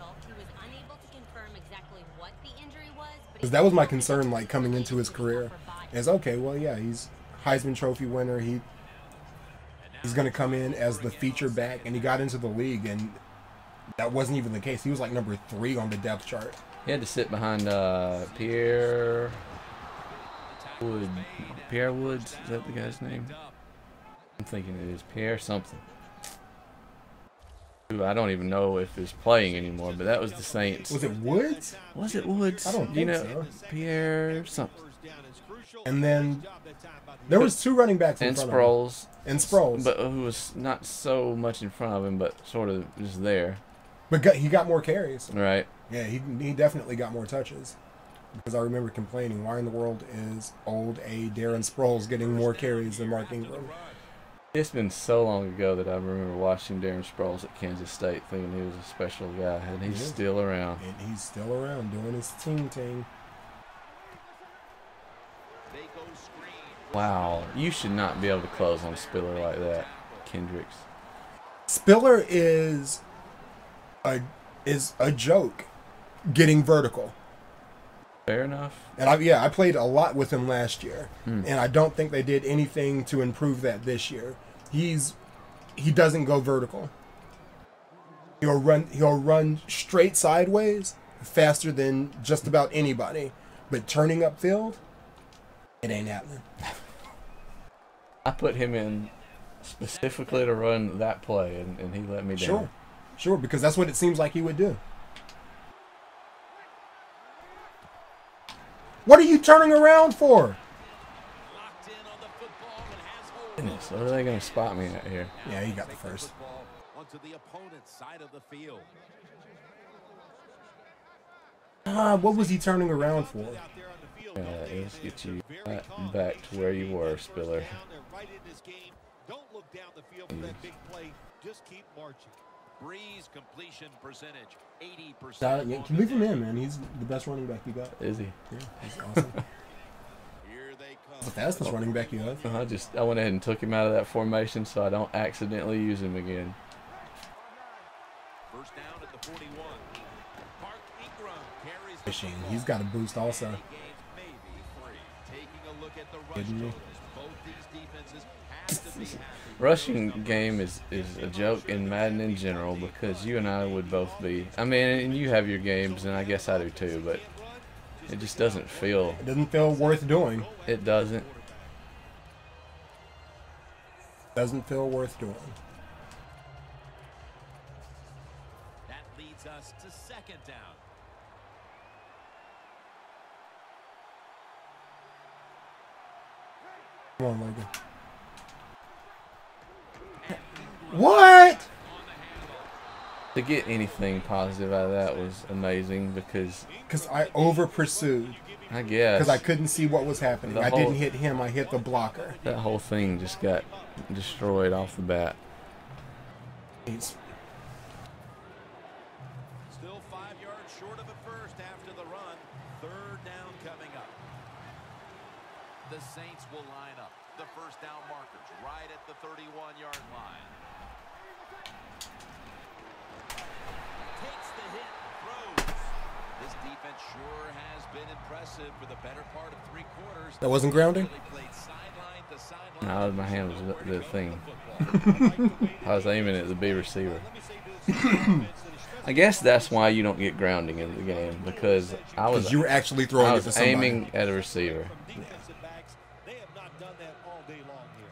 S2: Because that was my concern, like, coming into his career. Is, okay, well, yeah, he's Heisman Trophy winner. He's going to come in as the feature back, and he got into the league, and that wasn't even the case. He was, like, number 3 on the depth chart.
S1: He had to sit behind Pierre Woods. Is that the guy's name? I'm thinking it is Pierre something. Who I don't even know if he's playing anymore, but that was the Saints.
S2: Was it Woods?
S1: Was it Woods?
S2: I don't think so.
S1: Pierre something.
S2: And then there was 2 running backs in front of him. And Sproles.
S1: But who was not so much in front of him, but sort of just there.
S2: But he got more carries.
S1: Right.
S2: Yeah, he definitely got more touches. Because I remember complaining, why in the world is old A. Darren Sproles getting more carries than Mark Ingram?
S1: It's been so long ago that I remember watching Darren Sproles at Kansas State thinking he was a special guy, and he's still around.
S2: And he's still around doing his team.
S1: Wow, you should not be able to close on Spiller like that, Kendricks.
S2: Spiller is a joke getting vertical.
S1: Fair enough.
S2: And I played a lot with him last year, and I don't think they did anything to improve that this year. He doesn't go vertical. He'll run straight sideways faster than just about anybody, but turning upfield, it ain't happening.
S1: I put him in specifically to run that play, and he let me down.
S2: Sure, because that's what it seems like he would do. What are you turning around for?
S1: Goodness, what are they going to spot me at here?
S2: Yeah, he got the first.
S3: Onto the opponent's side of the field.
S2: What was he turning around for?
S1: Let's get you back to where you were, Spiller.
S3: Don't look down the field for that big play. Just keep marching. Breeze completion percentage 80%.
S2: Leave him in, man. He's the best running back you got.
S1: Is he?
S2: Yeah, he's awesome.
S3: Here they come.
S2: The fastest running back you have.
S1: I went ahead and took him out of that formation so I don't accidentally use him again.
S3: First down at the 41. Mark Ingram carries the
S2: Machine. He's got a boost also.
S3: Taking a look at the rush totals. Both these defenses have to be happy.
S1: Rushing game is a joke in Madden in general because you and I would both be. I mean, and you have your games, and I guess I do too, but it just doesn't feel.
S2: It doesn't feel worth doing.
S1: It doesn't.
S2: Doesn't feel worth doing.
S3: That leads us to second down.
S2: Come on, Logan. What?
S1: To get anything positive out of that was amazing because
S2: I over pursued.
S1: I guess
S2: Because I couldn't see what was happening. I didn't hit him. I hit the blocker.
S1: That whole thing just got destroyed off the bat.
S3: Still 5 yards short of the first after the run. Third down coming up. The Saints will line up. The first down markers right at the 31-yard line. Takes the hit, throws. This defense sure has been impressive for the better part of 3 quarters.
S2: That wasn't grounding?
S1: No, my hand was the thing. I was aiming at the B receiver. I guess that's why you don't get grounding in the game, because
S2: you were actually throwing it to somebody.
S1: Aiming at a receiver.
S3: They have not done that all day long here.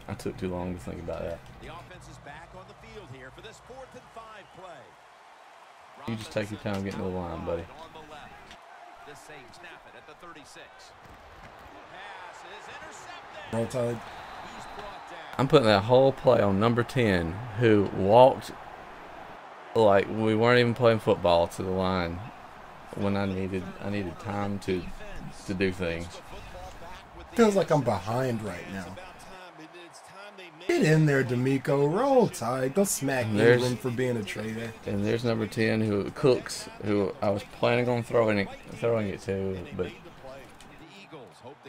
S1: I took too long to think about that.
S3: The offense is back on the field here for this 4th and 5 play.
S1: You just take your time getting to the line, buddy.
S3: On the left. The Saints snap it at the 36. Pass is intercepted.
S2: Roll Tide.
S3: He's brought down.
S1: I'm putting that whole play on number 10, who walked like we weren't even playing football to the line when I needed time to do things.
S2: Feels like I'm behind right now. Get in there, D'Amico. Roll Tide. Don't smack Ingram for being a traitor.
S1: And there's number 10, who Cooks, who I was planning on throwing it to, but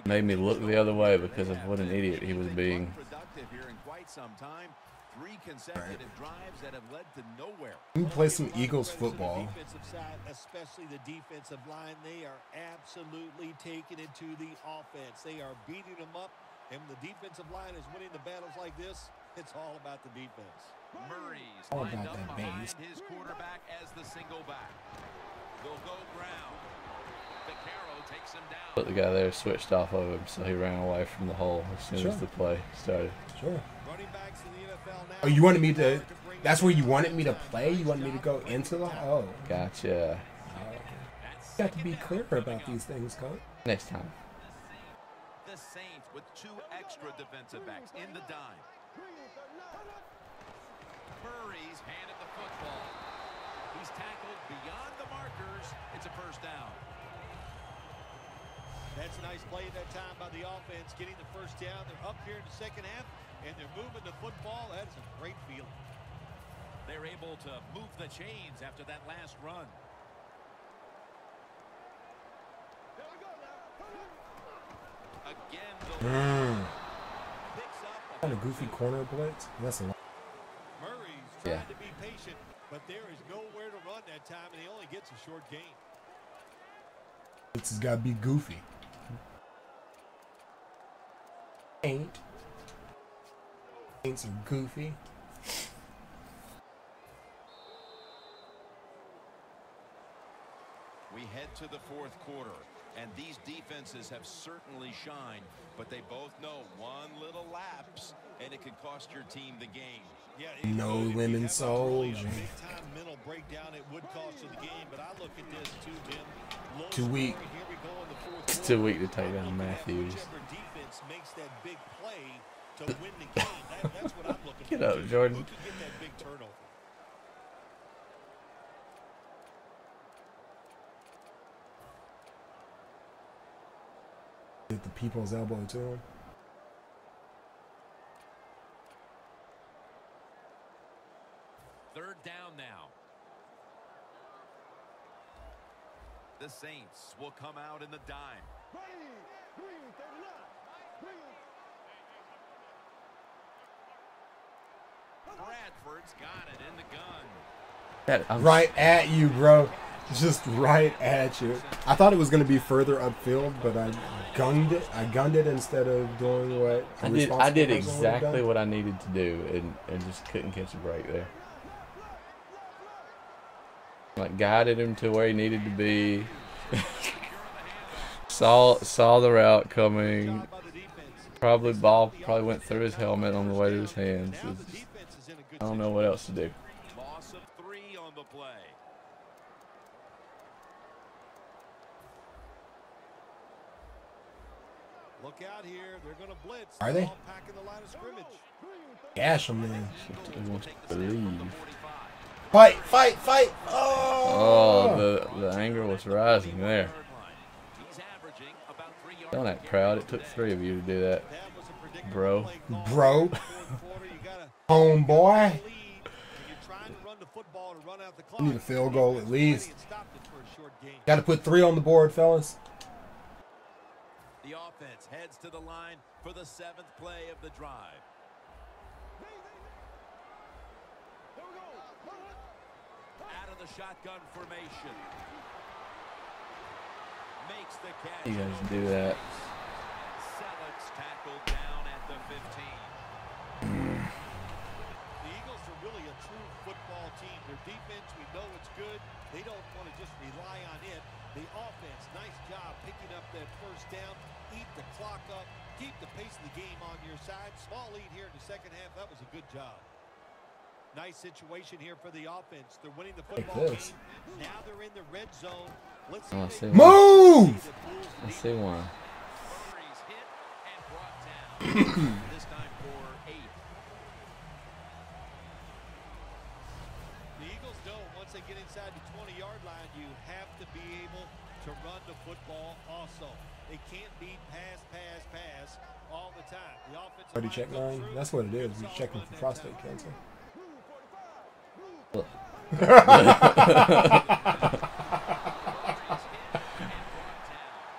S1: made me look the other way because of what an idiot he was being.
S3: 3 consecutive drives that have led to nowhere.
S2: We can play some Eagles football.
S3: Especially the defensive line, they are absolutely taking it to the offense. They are beating them up, and when the defensive line is winning the battles like this, it's all about the defense. Murray's lined up behind his quarterback as the single back. They'll go ground. Vaccaro takes him down.
S1: But the guy there switched off of him, so he ran away from the hole as soon as the play started.
S2: Sure. Oh, you wanted me to... That's where you wanted me to play? You wanted me to go into the... Oh.
S1: Gotcha.
S2: You got to be clear about these things, Coach.
S1: Next time.
S3: The Saints with 2 extra defensive backs in the dime. Murray's handed the football. He's tackled beyond the markers. It's a first down. That's a nice play at that time by the offense, getting the first down. They're up here in the second half, and they're moving the football. That is a great feeling. They're able to move the chains after that last run. Again, picks up
S2: Kind of goofy corner blitz. That's a lot.
S3: Murray's trying to be patient, but there is nowhere to run that time, and he only gets a short gain.
S2: This has got to be goofy. Saints are goofy.
S3: We head to the 4th quarter, and these defenses have certainly shined, but they both know one little lapse, and it could cost your team the game. Yeah,
S2: No lemon soldier.
S3: Big-time mental breakdown, it would cost you the game, but I look at this too, Tim.
S2: Too weak.
S1: It's too weak to take down Matthews.
S3: Defense makes that big play to win the game. That's what I'm looking
S1: Get
S3: for.
S1: up, Jordan.
S3: Who can get that big turnover?
S2: Get the people's elbow to him.
S3: Third down now. The Saints will come out in the dime. Bradford's got it in the gun.
S2: Right at you, bro. Just right at you. I thought it was going to be further upfield, but I gunned it. I gunned it instead of doing what
S1: I did exactly what I needed to do, and just couldn't catch a break there. Like, guided him to where he needed to be. saw the route coming. Ball went through his helmet on the way to his hands. I don't know what else to do.
S3: Loss of 3 on the play. Look out here. They're going to blitz.
S2: Are they?
S3: All packing the line of scrimmage.
S2: Gash them, man.
S1: Believe.
S2: Fight, fight, fight. Oh,
S1: Oh, the anger was rising there. Don't act proud. It took 3 of you to do that, bro.
S2: Bro. Homeboy. We need a field goal at least. Got to put 3 on the board, fellas.
S3: The offense heads to the line for the 7th play of the drive. Out of the shotgun formation. Makes the catch.
S1: You guys do that.
S3: Selects tackled down at the 15. The Eagles are really a true football team. Their defense, we know it's good. They don't want to just rely on it. The offense, nice job picking up that first down. Eat the clock up. Keep the pace of the game on your side. Small lead here in the second half. That was a good job. Nice situation here for the offense. They're winning the football game. Now they're in the red zone. Let's see
S2: move!
S1: Let's see one.
S3: Hit and brought down. This time for 8. The Eagles know once they get inside the 20-yard line, you have to be able to run the football also. They can't beat pass all the time. The offensive
S2: Buddy check 9. That's what it is. He's checking for prostate cancer.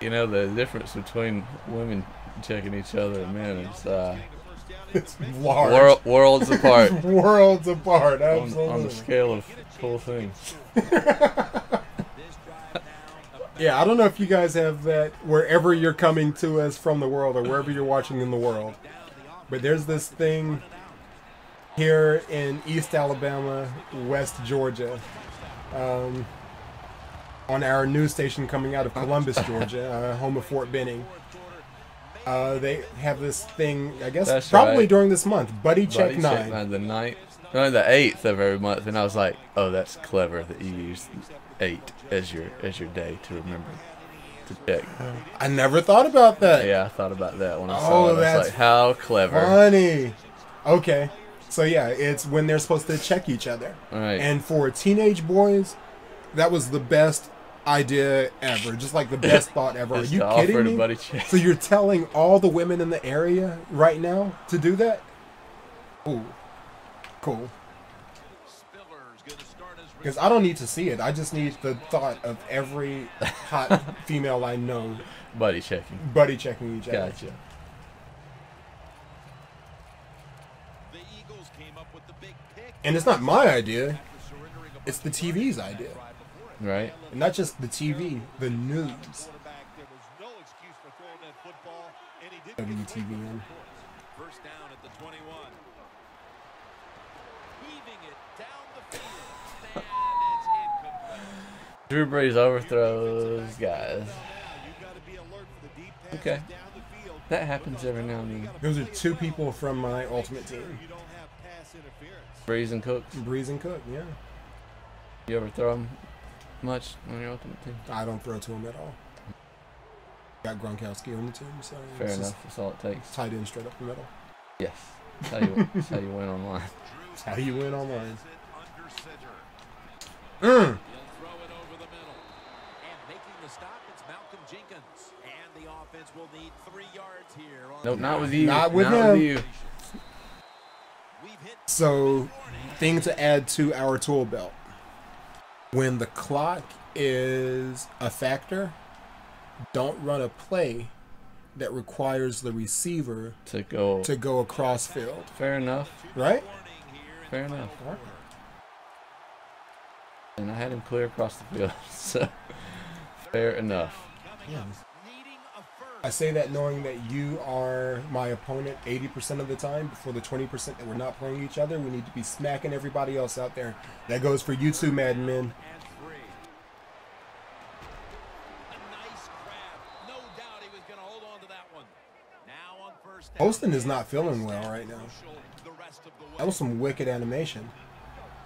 S1: You know, the difference between women checking each other and men is
S2: it's large.
S1: Worlds apart.
S2: Worlds apart, absolutely.
S1: On the scale of cool things.
S2: Yeah, I don't know if you guys have that wherever you're coming to us from the world or wherever you're watching in the world. But there's this thing here in East Alabama, West Georgia, on our news station coming out of Columbus, Georgia, home of Fort Benning. They have this thing, I guess,
S1: That's
S2: probably
S1: right.
S2: during this month, Buddy Check 9.
S1: The 9th, no, the 8th of every month, and I was like, oh, that's clever that you use 8 as your day to remember to check.
S2: I never thought about that.
S1: Yeah, I thought about that when I saw it. I was like, how clever.
S2: Funny. Okay. So yeah, it's when they're supposed to check each other.
S1: Right.
S2: And for teenage boys, that was the best idea ever. Just like the best thought ever. Are
S1: Just
S2: you
S1: to offer
S2: kidding
S1: to
S2: me?
S1: buddy check.
S2: So you're telling all the women in the area right now to do that? Ooh. Cool. Because I don't need to see it. I just need the thought of every hot female I know
S1: Buddy checking.
S2: buddy checking each other.
S1: Gotcha.
S3: the Eagles came up with the big pick.
S2: And it's not my idea. It's the TV's idea.
S1: Right?
S2: And not just the TV, the news.
S3: There was no excuse for throwing that football, and he didn't get
S2: WTVN.
S3: first down at the 21. Heaving it down the field, and it's incomplete.
S1: Drew Brees overthrows guys.
S3: You got to be alert for the deep passes
S1: Okay.
S3: down the field.
S1: That happens every now and then.
S2: Those are 2 people from my ultimate team.
S3: You don't have pass interference.
S1: Brees and Cooks.
S2: Breeze and Cook, yeah.
S1: You ever throw them much on your ultimate team?
S2: I don't throw to him at all. Got Gronkowski on the team, so
S1: Fair
S2: it's
S1: enough.
S2: just
S1: That's all it takes.
S2: tight end straight up the middle.
S1: Yes. That's how you win online.
S2: That's how you win online.
S3: Under center.
S2: Mm.
S3: He'll throw it over the middle. And making the stop, it's Malcolm Jenkins. And the offense will need 3 yards here. On
S1: Nope, not with you.
S2: Not with him.
S1: you.
S3: We've hit
S2: So, thing to add to our tool belt. When the clock is a factor, don't run a play that requires the receiver
S1: To go.
S2: to go across field,
S1: Fair enough.
S2: right?
S1: Fair enough. And I had him clear across the field. So, fair enough.
S2: Yeah.
S3: needing a first.
S2: I say that knowing that you are my opponent 80% of the time, but for the 20% that we're not playing each other, we need to be smacking everybody else out there. That goes for you too, Madden Men.
S3: And 3. A nice grab. No doubt he was going to hold on to that one. Now on first down.
S2: Poston is not feeling well right now.
S3: The rest of the way.
S2: That was some wicked animation.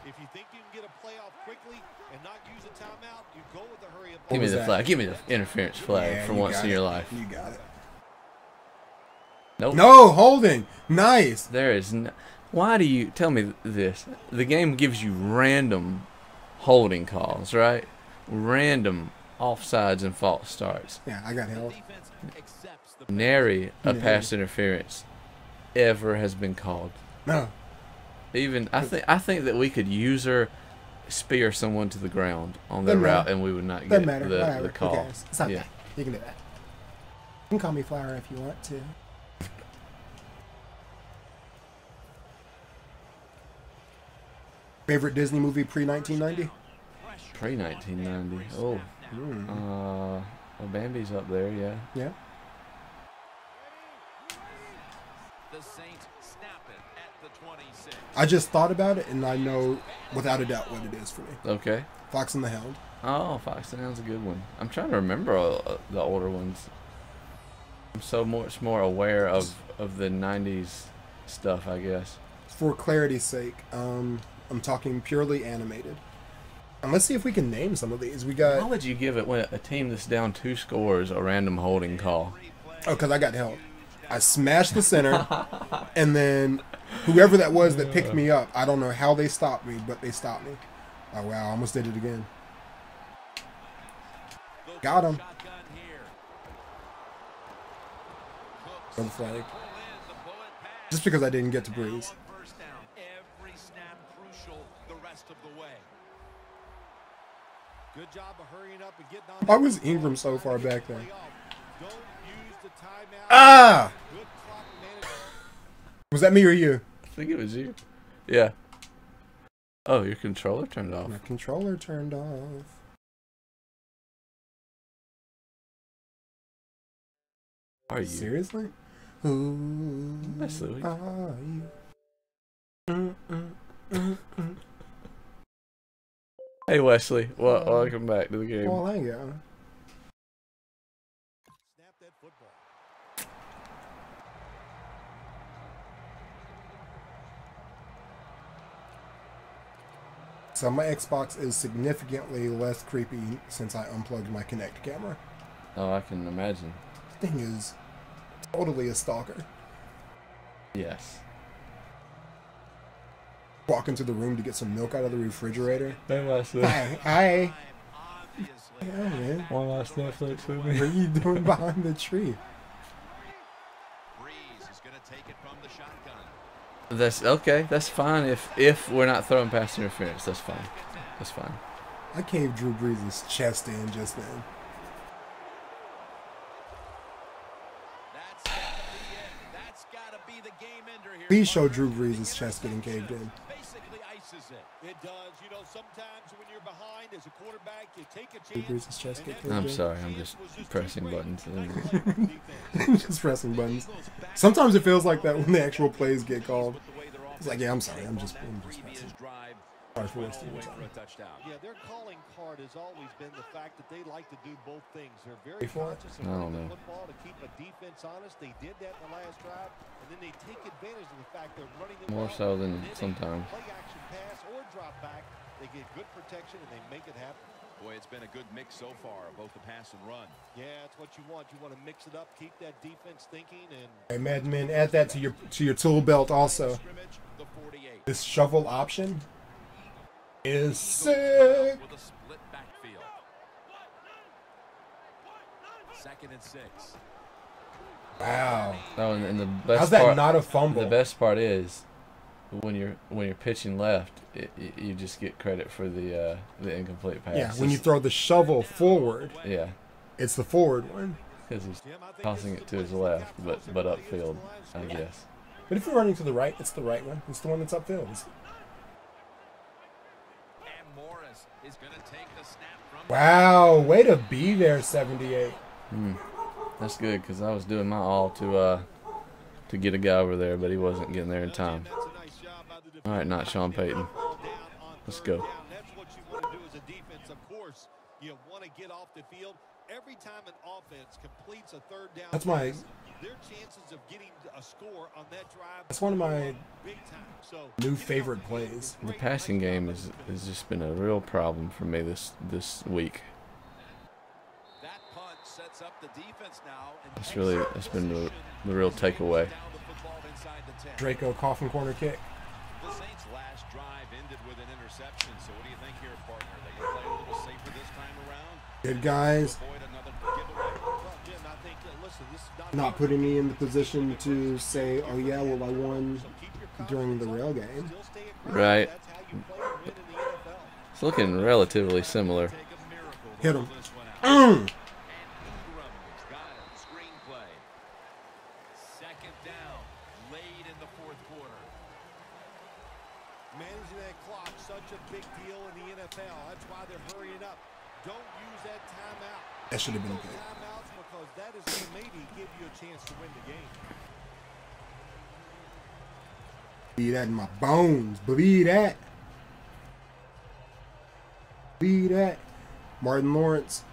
S3: If you think you can get a playoff quickly and not use a timeout, you go with the hurry up.
S1: Give me the flag. Give me the interference flag for once in your life.
S2: You got it.
S1: Nope.
S2: No, holding. Nice.
S1: There is no... Why do you... Tell me this. The game gives you random holding calls, right? Random offsides and false starts.
S2: Yeah, I got held.
S1: Nary a pass interference ever has been called.
S2: No.
S1: Even I think that we could user spear someone to the ground on their route and we would not get the call.
S2: It's not bad. You can do that. You can call me Flower if you want to. Favorite Disney movie pre-1990?
S1: Pre-1990. Oh. Well, Bambi's up there, yeah.
S2: Yeah.
S3: The Saints snap it at the 26.
S2: I just thought about it, and I know without a doubt what it is for me.
S1: Okay.
S2: Fox and the Hound.
S1: Oh, Fox and the Hound's a good one. I'm trying to remember the older ones. I'm so much more aware of the 90s stuff, I guess.
S2: For clarity's sake, I'm talking purely animated. And let's see if we can name some of these. We got...
S1: Why would you give it when a team that's down 2 scores a random holding call?
S2: Oh, because I got held. I smashed the center, and then whoever that was that picked me up, I don't know how they stopped me, but they stopped me. Oh, wow, I almost did it again. Got him. Throw the flag. Just because I didn't get to Breeze.
S3: Every snap crucial the rest of the way. Good job of hurrying up and getting on.
S2: Why was Ingram so far back there?
S3: Don't use the timeout.
S2: Ah!
S3: Good clock management.
S2: Was that me or you?
S1: I think it was you. Yeah. Oh, your controller turned off.
S2: My controller turned off.
S1: Are you?
S2: Seriously? Who
S1: That's Louis.
S2: are you?
S1: Hey, Wesley. Welcome back to the game.
S2: Well, hang on.
S3: Snap that football.
S2: So my Xbox is significantly less creepy since I unplugged my Kinect camera.
S1: Oh, I can imagine.
S2: This thing is totally a stalker.
S1: Yes.
S2: Walk into the room to get some milk out of the refrigerator.
S1: Hey, Wesley.
S2: Hi.
S3: Obviously.
S2: Yeah, man.
S1: One last Netflix with
S2: What
S1: me.
S2: are you doing behind the tree?
S3: Breeze is going to take it from the shotgun.
S1: That's okay. That's fine if we're not throwing pass interference. That's fine. That's fine.
S2: I caved Drew Brees' chest in just then.
S3: That's got to be the game ender here.
S2: Please show Drew Brees' chest getting caved in.
S3: Basically ices it. It does. You know, sometimes when you're behind as a quarterback, you take a
S2: Drew
S3: chance.
S2: Brees' chest get caved in.
S1: I'm sorry. I'm just pressing buttons.
S2: Just pressing buttons. Sometimes it feels like that when the actual plays get called. It's like, yeah, I'm sorry. I'm just pressing. Sorry for wasting your time.
S3: Yeah, their calling card has always been the fact that they like to do both things. They're very
S2: Before?
S3: conscious of
S1: I don't
S3: running the
S1: know.
S3: football to keep a defense honest. They did that in the last drive, and then they take advantage of the fact they're running the
S1: More
S3: ball,
S1: so than
S3: and then they
S1: sometimes.
S3: play action pass or drop back. They get good protection and they make it happen.
S5: Boy, it's been a good mix so far, both the pass and run.
S3: Yeah, that's what you want. You want to mix it up, keep that defense thinking, and
S2: Hey, Madden Men, add that to your tool belt also.
S3: scrimmage the 48.
S2: This shovel option is sick.
S5: With a split backfield.
S3: 2nd and 6.
S2: Wow.
S1: Oh, and the best
S2: How's that
S1: part,
S2: not a fumble?
S1: The best part is when you're pitching left, you just get credit for the incomplete pass.
S2: Yeah, when you throw the shovel forward,
S1: Yeah,
S2: it's the forward one.
S1: because he's tossing it to his left, but upfield, I guess.
S2: But if you're running to the right, it's the right one. It's the one that's upfield.
S5: And Morris is going to take the snap from
S2: Wow, way to be there, 78.
S1: That's good because I was doing my all to get a guy over there, but he wasn't getting there in time. All right, not Sean Payton. Let's go.
S3: That's what you want to do as a defense, of course. You want to get off the field Every time an offense completes a third down,
S2: That's my.
S3: their chances of getting a score on that drive.
S2: That's one of my
S3: big time. So,
S2: new favorite plays.
S1: The passing game has just been a real problem for me this week.
S5: That punt sets up the defense now.
S1: That's been the real takeaway.
S2: Draco coffin corner kick.
S5: The Saints' last drive ended with an interception. So what do you think here, partner? They can play a little safer this time around.
S2: Good guys.
S5: Avoid another giveaway.
S3: Well, Jim, I think, listen, this is
S2: Not putting me in the position to say, oh yeah, well I won during the rail game.
S3: still stay aggressive.
S1: Right.
S3: That's how you play to win in the NFL.
S1: It's looking relatively similar.
S5: Take a miracle to
S2: Hit
S5: pull
S2: him.
S5: this one out.
S2: Mm.
S5: And Ingram's got it. Screenplay. Second down, late in the fourth quarter.
S3: Managing that clock, such a big deal in the NFL. That's why they're hurrying up. Don't use that timeout.
S2: That should have been
S3: Those
S2: okay.
S3: timeouts, because that is going to maybe give you a chance to win the game.
S2: Believe that in my bones. Believe that. Believe that. Martin Lawrence.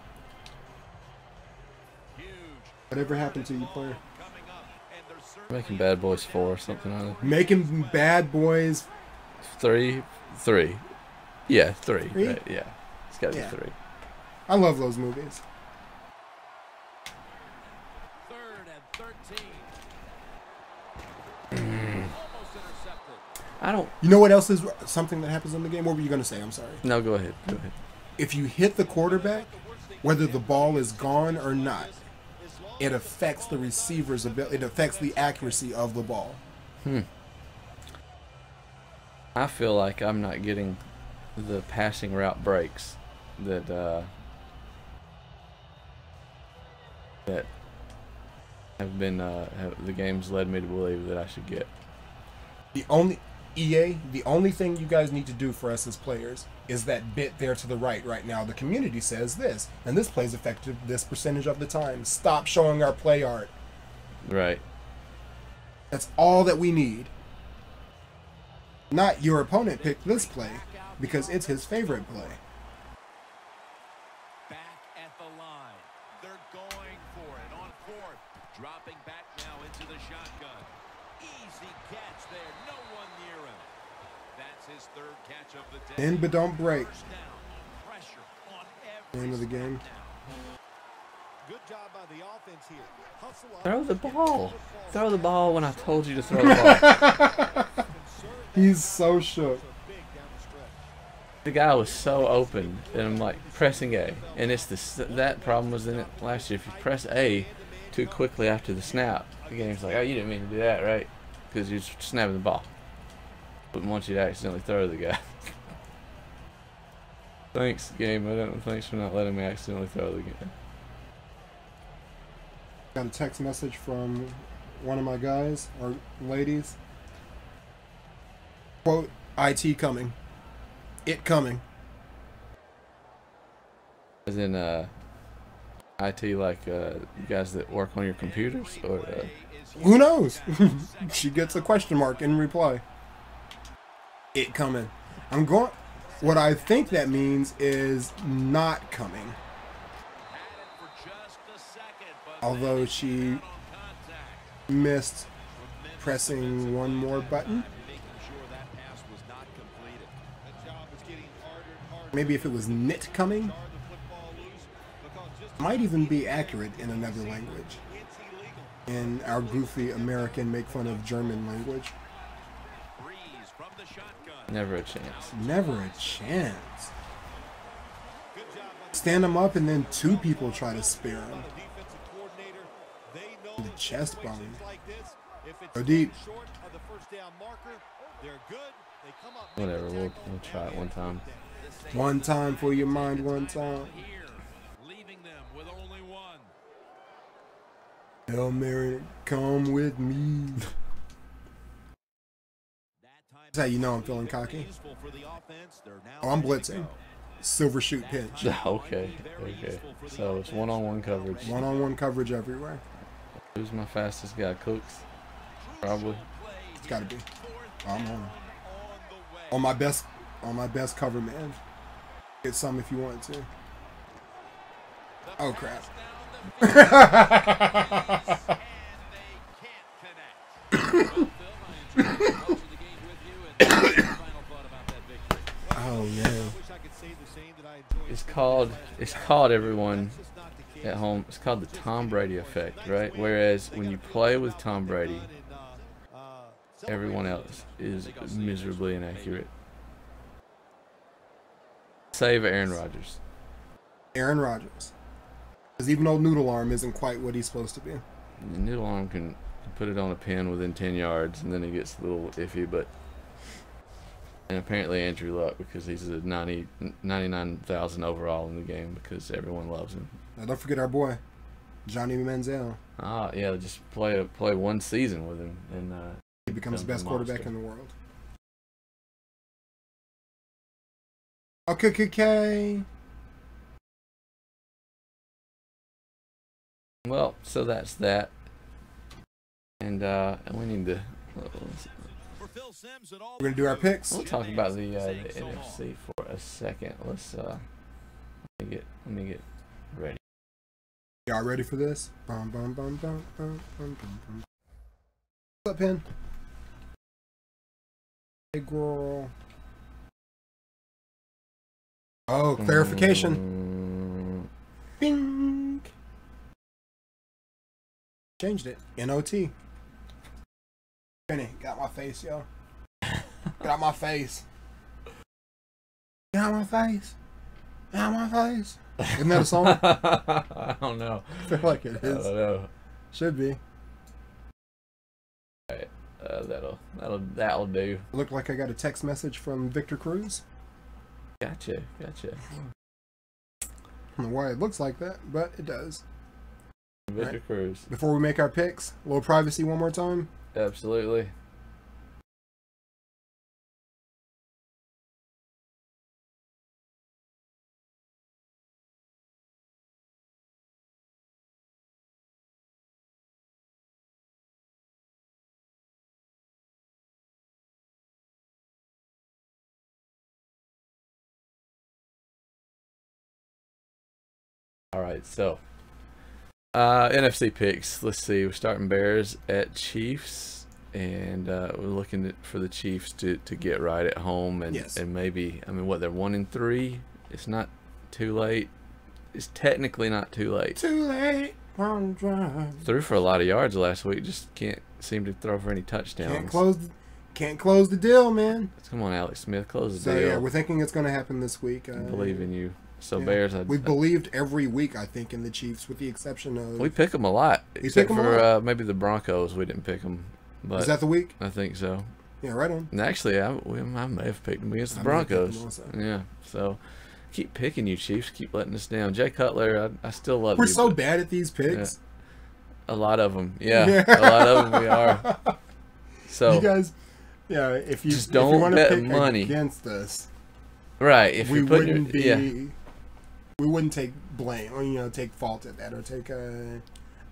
S5: Huge.
S2: Whatever happened to you, player?
S5: Coming up, and they're certainly
S1: Making Bad Boys 4 or something on it.
S2: Making Bad Boys.
S1: 3. Yeah, 3.
S2: Three?
S1: Right? Yeah, it's got to
S2: Yeah.
S1: be 3.
S2: I love those movies.
S5: 3rd and 13. Almost intercepted.
S1: I don't.
S2: You know what else is something that happens in the game? What were you going to say? I'm sorry.
S1: No, go ahead. Go ahead.
S2: If you hit the quarterback, whether the ball is gone or not, it affects the receiver's ability. It affects the accuracy of the ball.
S1: I feel like I'm not getting the passing route breaks that have been the game's led me to believe that I should get.
S2: The only thing you guys need to do for us as players is that bit there to the right now. The community says this, and this play's effective this percentage of the time. Stop showing our play art.
S1: Right.
S2: That's all that we need. Not your opponent picked this play because it's his favorite play.
S5: Back at the line. They're going for it on 4th. Dropping back now into the shotgun. Easy catch there. No one near him. That's his 3rd catch of the day.
S2: Bend but don't break.
S5: First down. Pressure on every
S2: Name of the game.
S5: snap now.
S3: Good job by the offense here. Hustle up.
S1: Throw the ball. Throw the ball when I told you to throw the ball.
S2: He's so shook.
S3: Big down the stretch.
S1: The guy was so open, and I'm like pressing A, and it's that problem was in it last year. If you press A too quickly after the snap, the game's like, oh, you didn't mean to do that, right? Because you're snapping the ball. Wouldn't want you to accidentally throw the guy. Thanks, game. Thanks for not letting me accidentally throw the game.
S2: Got a text message from one of my guys or ladies. Quote, IT coming. It coming.
S1: As in, IT, like you guys that work on your computers, or
S2: Who knows? She gets a question mark in reply. It coming. I'm going. What I think that means is not coming. Although she missed pressing one more button. Maybe if it was knit coming, might even be accurate in another language. In our goofy American make fun of German language.
S1: never a chance.
S2: Never a chance. Stand him up and then 2 people try to spear him. The chest bone. Go deep.
S1: Whatever, we'll try it one time.
S2: One time for your mind, one time.
S5: Leaving them with only 1.
S2: Hail Mary, come with me. That's how you know I'm feeling cocky. Oh, I'm blitzing. Silver shoot pinch.
S1: Okay. So it's one-on-one coverage.
S2: One-on-one coverage everywhere.
S1: Who's my fastest guy? Cooks? Probably.
S2: It's gotta be. I'm on my best cover man. Get some if you want to.
S5: The
S2: Oh, crap. Oh, man.
S1: It's called everyone at home. It's called the Tom Brady effect, right? Whereas when you play with Tom Brady, everyone else is miserably inaccurate. Save Aaron Rodgers.
S2: Aaron Rodgers. Because even old Noodle Arm isn't quite what he's supposed to be.
S1: Noodle Arm can put it on a pin within 10 yards, and then it gets a little iffy, but... And apparently Andrew Luck, because he's a 99,000 overall in the game, because everyone loves him.
S2: Now, don't forget our boy, Johnny Manziel.
S1: Ah, yeah, just play one season with him, and
S2: He becomes the best quarterback in the world. Okay.
S1: Well, so that's that. And we need to...
S2: We're going to do our picks.
S1: We'll talk about the NFC for a second. Let's let me get ready.
S2: Y'all ready for this? Bum, bum, bum, bum, bum, bum, bum, bum. What's up, Pen? Hey, girl. Oh, clarification. Bing. Changed it. NOT. Penny, got my face, yo. Get out my face. Get out my face. Get out my face. Isn't that a song?
S1: I don't know.
S2: I feel like it is.
S1: I don't know.
S2: Should be.
S1: All right. That'll do.
S2: Looked like I got a text message from Victor Cruz.
S1: Gotcha.
S2: I don't know why it looks like that, but it does.
S1: Victor Cruz.
S2: Before we make our picks, a little privacy one more time.
S1: Absolutely. All right, so NFC picks. Let's see. We're starting Bears at Chiefs, and we're looking for the Chiefs to get right at home, and
S2: Yes.
S1: and maybe what, they're 1-3. It's not too late. It's technically not too late.
S2: Too late. On drive.
S1: Threw for a lot of yards last week. Just can't seem to throw for any touchdowns.
S2: Can't close the deal, man.
S1: Come on, Alex Smith, close the
S2: So
S1: deal.
S2: yeah, we're thinking it's going to happen this week.
S1: I believe in you. So
S2: yeah.
S1: Bears,
S2: We've believed every week, I think, in the Chiefs, with the exception of.
S1: we pick them a lot,
S2: pick
S1: except
S2: 'em a
S1: for
S2: lot?
S1: maybe the Broncos. We didn't pick them, but
S2: Is that the week?
S1: I think so.
S2: Yeah, right on.
S1: And actually, I may have picked them against the
S2: I may have picked
S1: Broncos.
S2: them also.
S1: Yeah, so keep picking you, Chiefs. Keep letting us down. Jay Cutler, I still love
S2: We're
S1: you.
S2: so
S1: but
S2: bad at these picks.
S1: a lot of them. Yeah, a lot of them we are. So
S2: You guys, yeah, if you
S1: just
S2: if you
S1: don't
S2: want to
S1: bet
S2: pick
S1: money
S2: against us,
S1: right, if
S2: we
S1: you're putting
S2: wouldn't be.
S1: yeah.
S2: We wouldn't take blame, or take fault at that, or take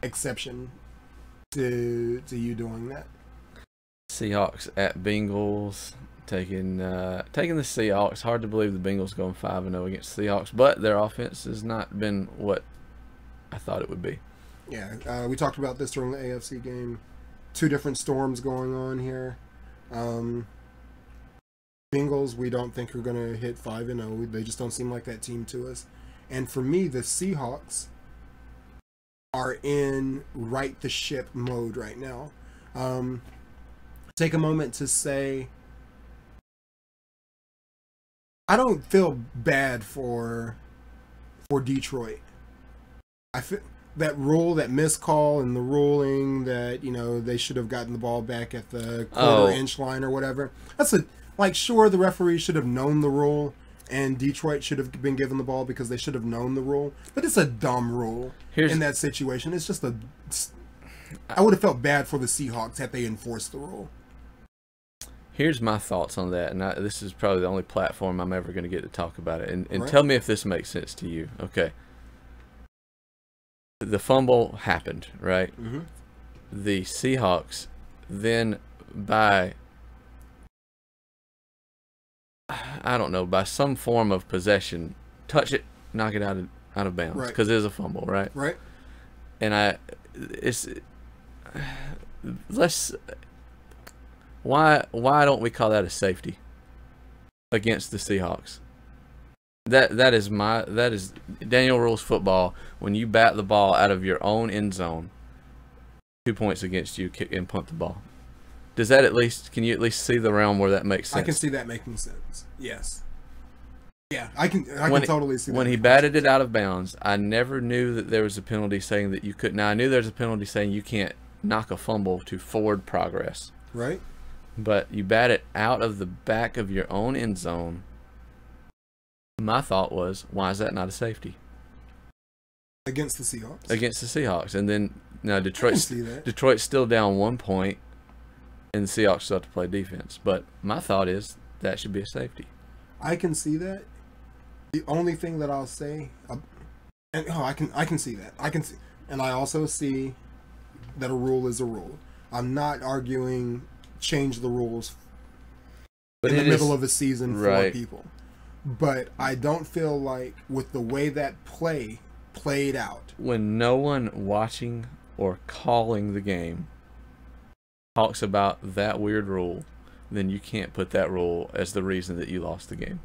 S2: exception to you doing that.
S1: Seahawks at Bengals. Taking the Seahawks. Hard to believe the Bengals going 5-0 against the Seahawks, but their offense has not been what I thought it would be.
S2: Yeah, we talked about this during the AFC game. Two different storms going on here. Bengals, we don't think are going to hit 5-0. They just don't seem like that team to us. And for me, the Seahawks are in right the ship mode right now. Take a moment to say, I don't feel bad for Detroit. I feel that rule, that missed call, and the ruling that they should have gotten the ball back at the quarter-inch line or whatever. That's sure, the referee should have known the rule, and Detroit should have been given the ball because they should have known the rule. But it's a dumb rule in that situation. It's just I would have felt bad for the Seahawks had they enforced the rule.
S1: Here's my thoughts on that, and this is probably the only platform I'm ever going to get to talk about it. And
S2: Right.
S1: Tell me if this makes sense to you. Okay. The fumble happened, right?
S2: Mm-hmm.
S1: The Seahawks then by I don't know, by some form of possession, touch it, knock it out of out of bounds
S2: Right.
S1: because it is a fumble, right?
S2: Right.
S1: And why don't we call that a safety against the Seahawks? That is Daniel rules football. When you bat the ball out of your own end zone, 2 points against you, kick and punt the ball. Does that can you at least see the realm where that makes sense?
S2: I can see that making sense. Yes. Yeah, I can totally see that.
S1: When he batted it out of bounds, I never knew that there was a penalty saying that you could. Now I knew there's a penalty saying you can't knock a fumble to forward progress.
S2: Right.
S1: But you bat it out of the back of your own end zone. My thought was, why is that not a safety?
S2: Against the Seahawks.
S1: Against the Seahawks. And then now
S2: Detroit's
S1: still down 1 point, and the Seahawks still have to play defense. But my thought is that should be a safety.
S2: I can see that. The only thing that I'll say, I can see that. And I also see that a rule is a rule. I'm not arguing change the rules in the middle of a season for people. But I don't feel like with the way that played out.
S1: When no one watching or calling the game talks about that weird rule, then you can't put that rule as the reason that you lost the game.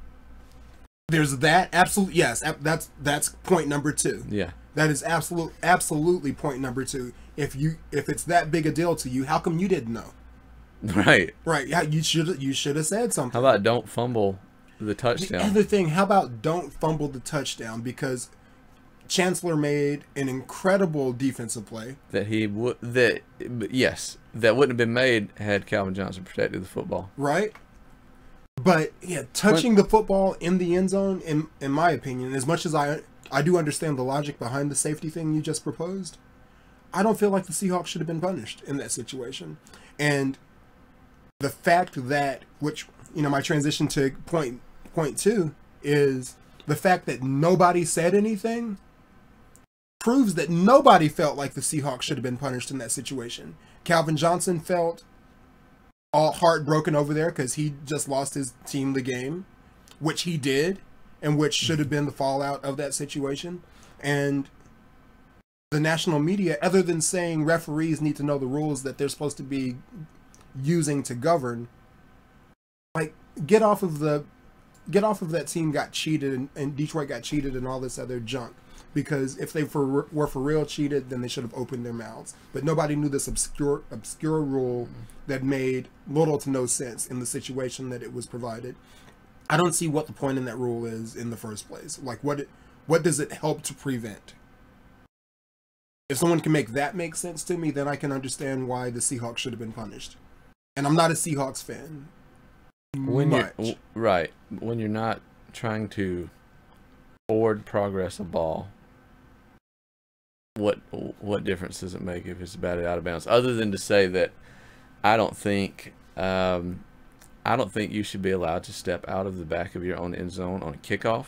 S2: There's that. Absolutely. Yes. That's point number 2.
S1: Yeah.
S2: That is absolutely point number 2. If it's that big a deal to you, how come you didn't know?
S1: Right.
S2: Right. Yeah. You should have said something.
S1: How about don't fumble the touchdown?
S2: The other thing, how about don't fumble the touchdown? Because Chancellor made an incredible defensive play.
S1: That wouldn't have been made had Calvin Johnson protected the football.
S2: Right. But yeah, touching the football in the end zone, in my opinion, as much as I do understand the logic behind the safety thing you just proposed, I don't feel like the Seahawks should have been punished in that situation. And the fact that, which, my transition to point 2 is the fact that nobody said anything proves that nobody felt like the Seahawks should have been punished in that situation. Calvin Johnson felt all heartbroken over there because he just lost his team the game, which he did, and which should have been the fallout of that situation. And the national media, other than saying referees need to know the rules that they're supposed to be using to govern, like, get off of that team got cheated and Detroit got cheated and all this other junk. Because if they were for real cheated, then they should have opened their mouths. But nobody knew this obscure rule that made little to no sense in the situation that it was provided. I don't see what the point in that rule is in the first place. Like, what does it help to prevent? If someone can make that make sense to me, then I can understand why the Seahawks should have been punished. And I'm not a Seahawks fan.
S1: When you're not trying to forward progress a ball, what difference does it make if it's batted out of bounds? Other than to say that I don't think you should be allowed to step out of the back of your own end zone on a kickoff.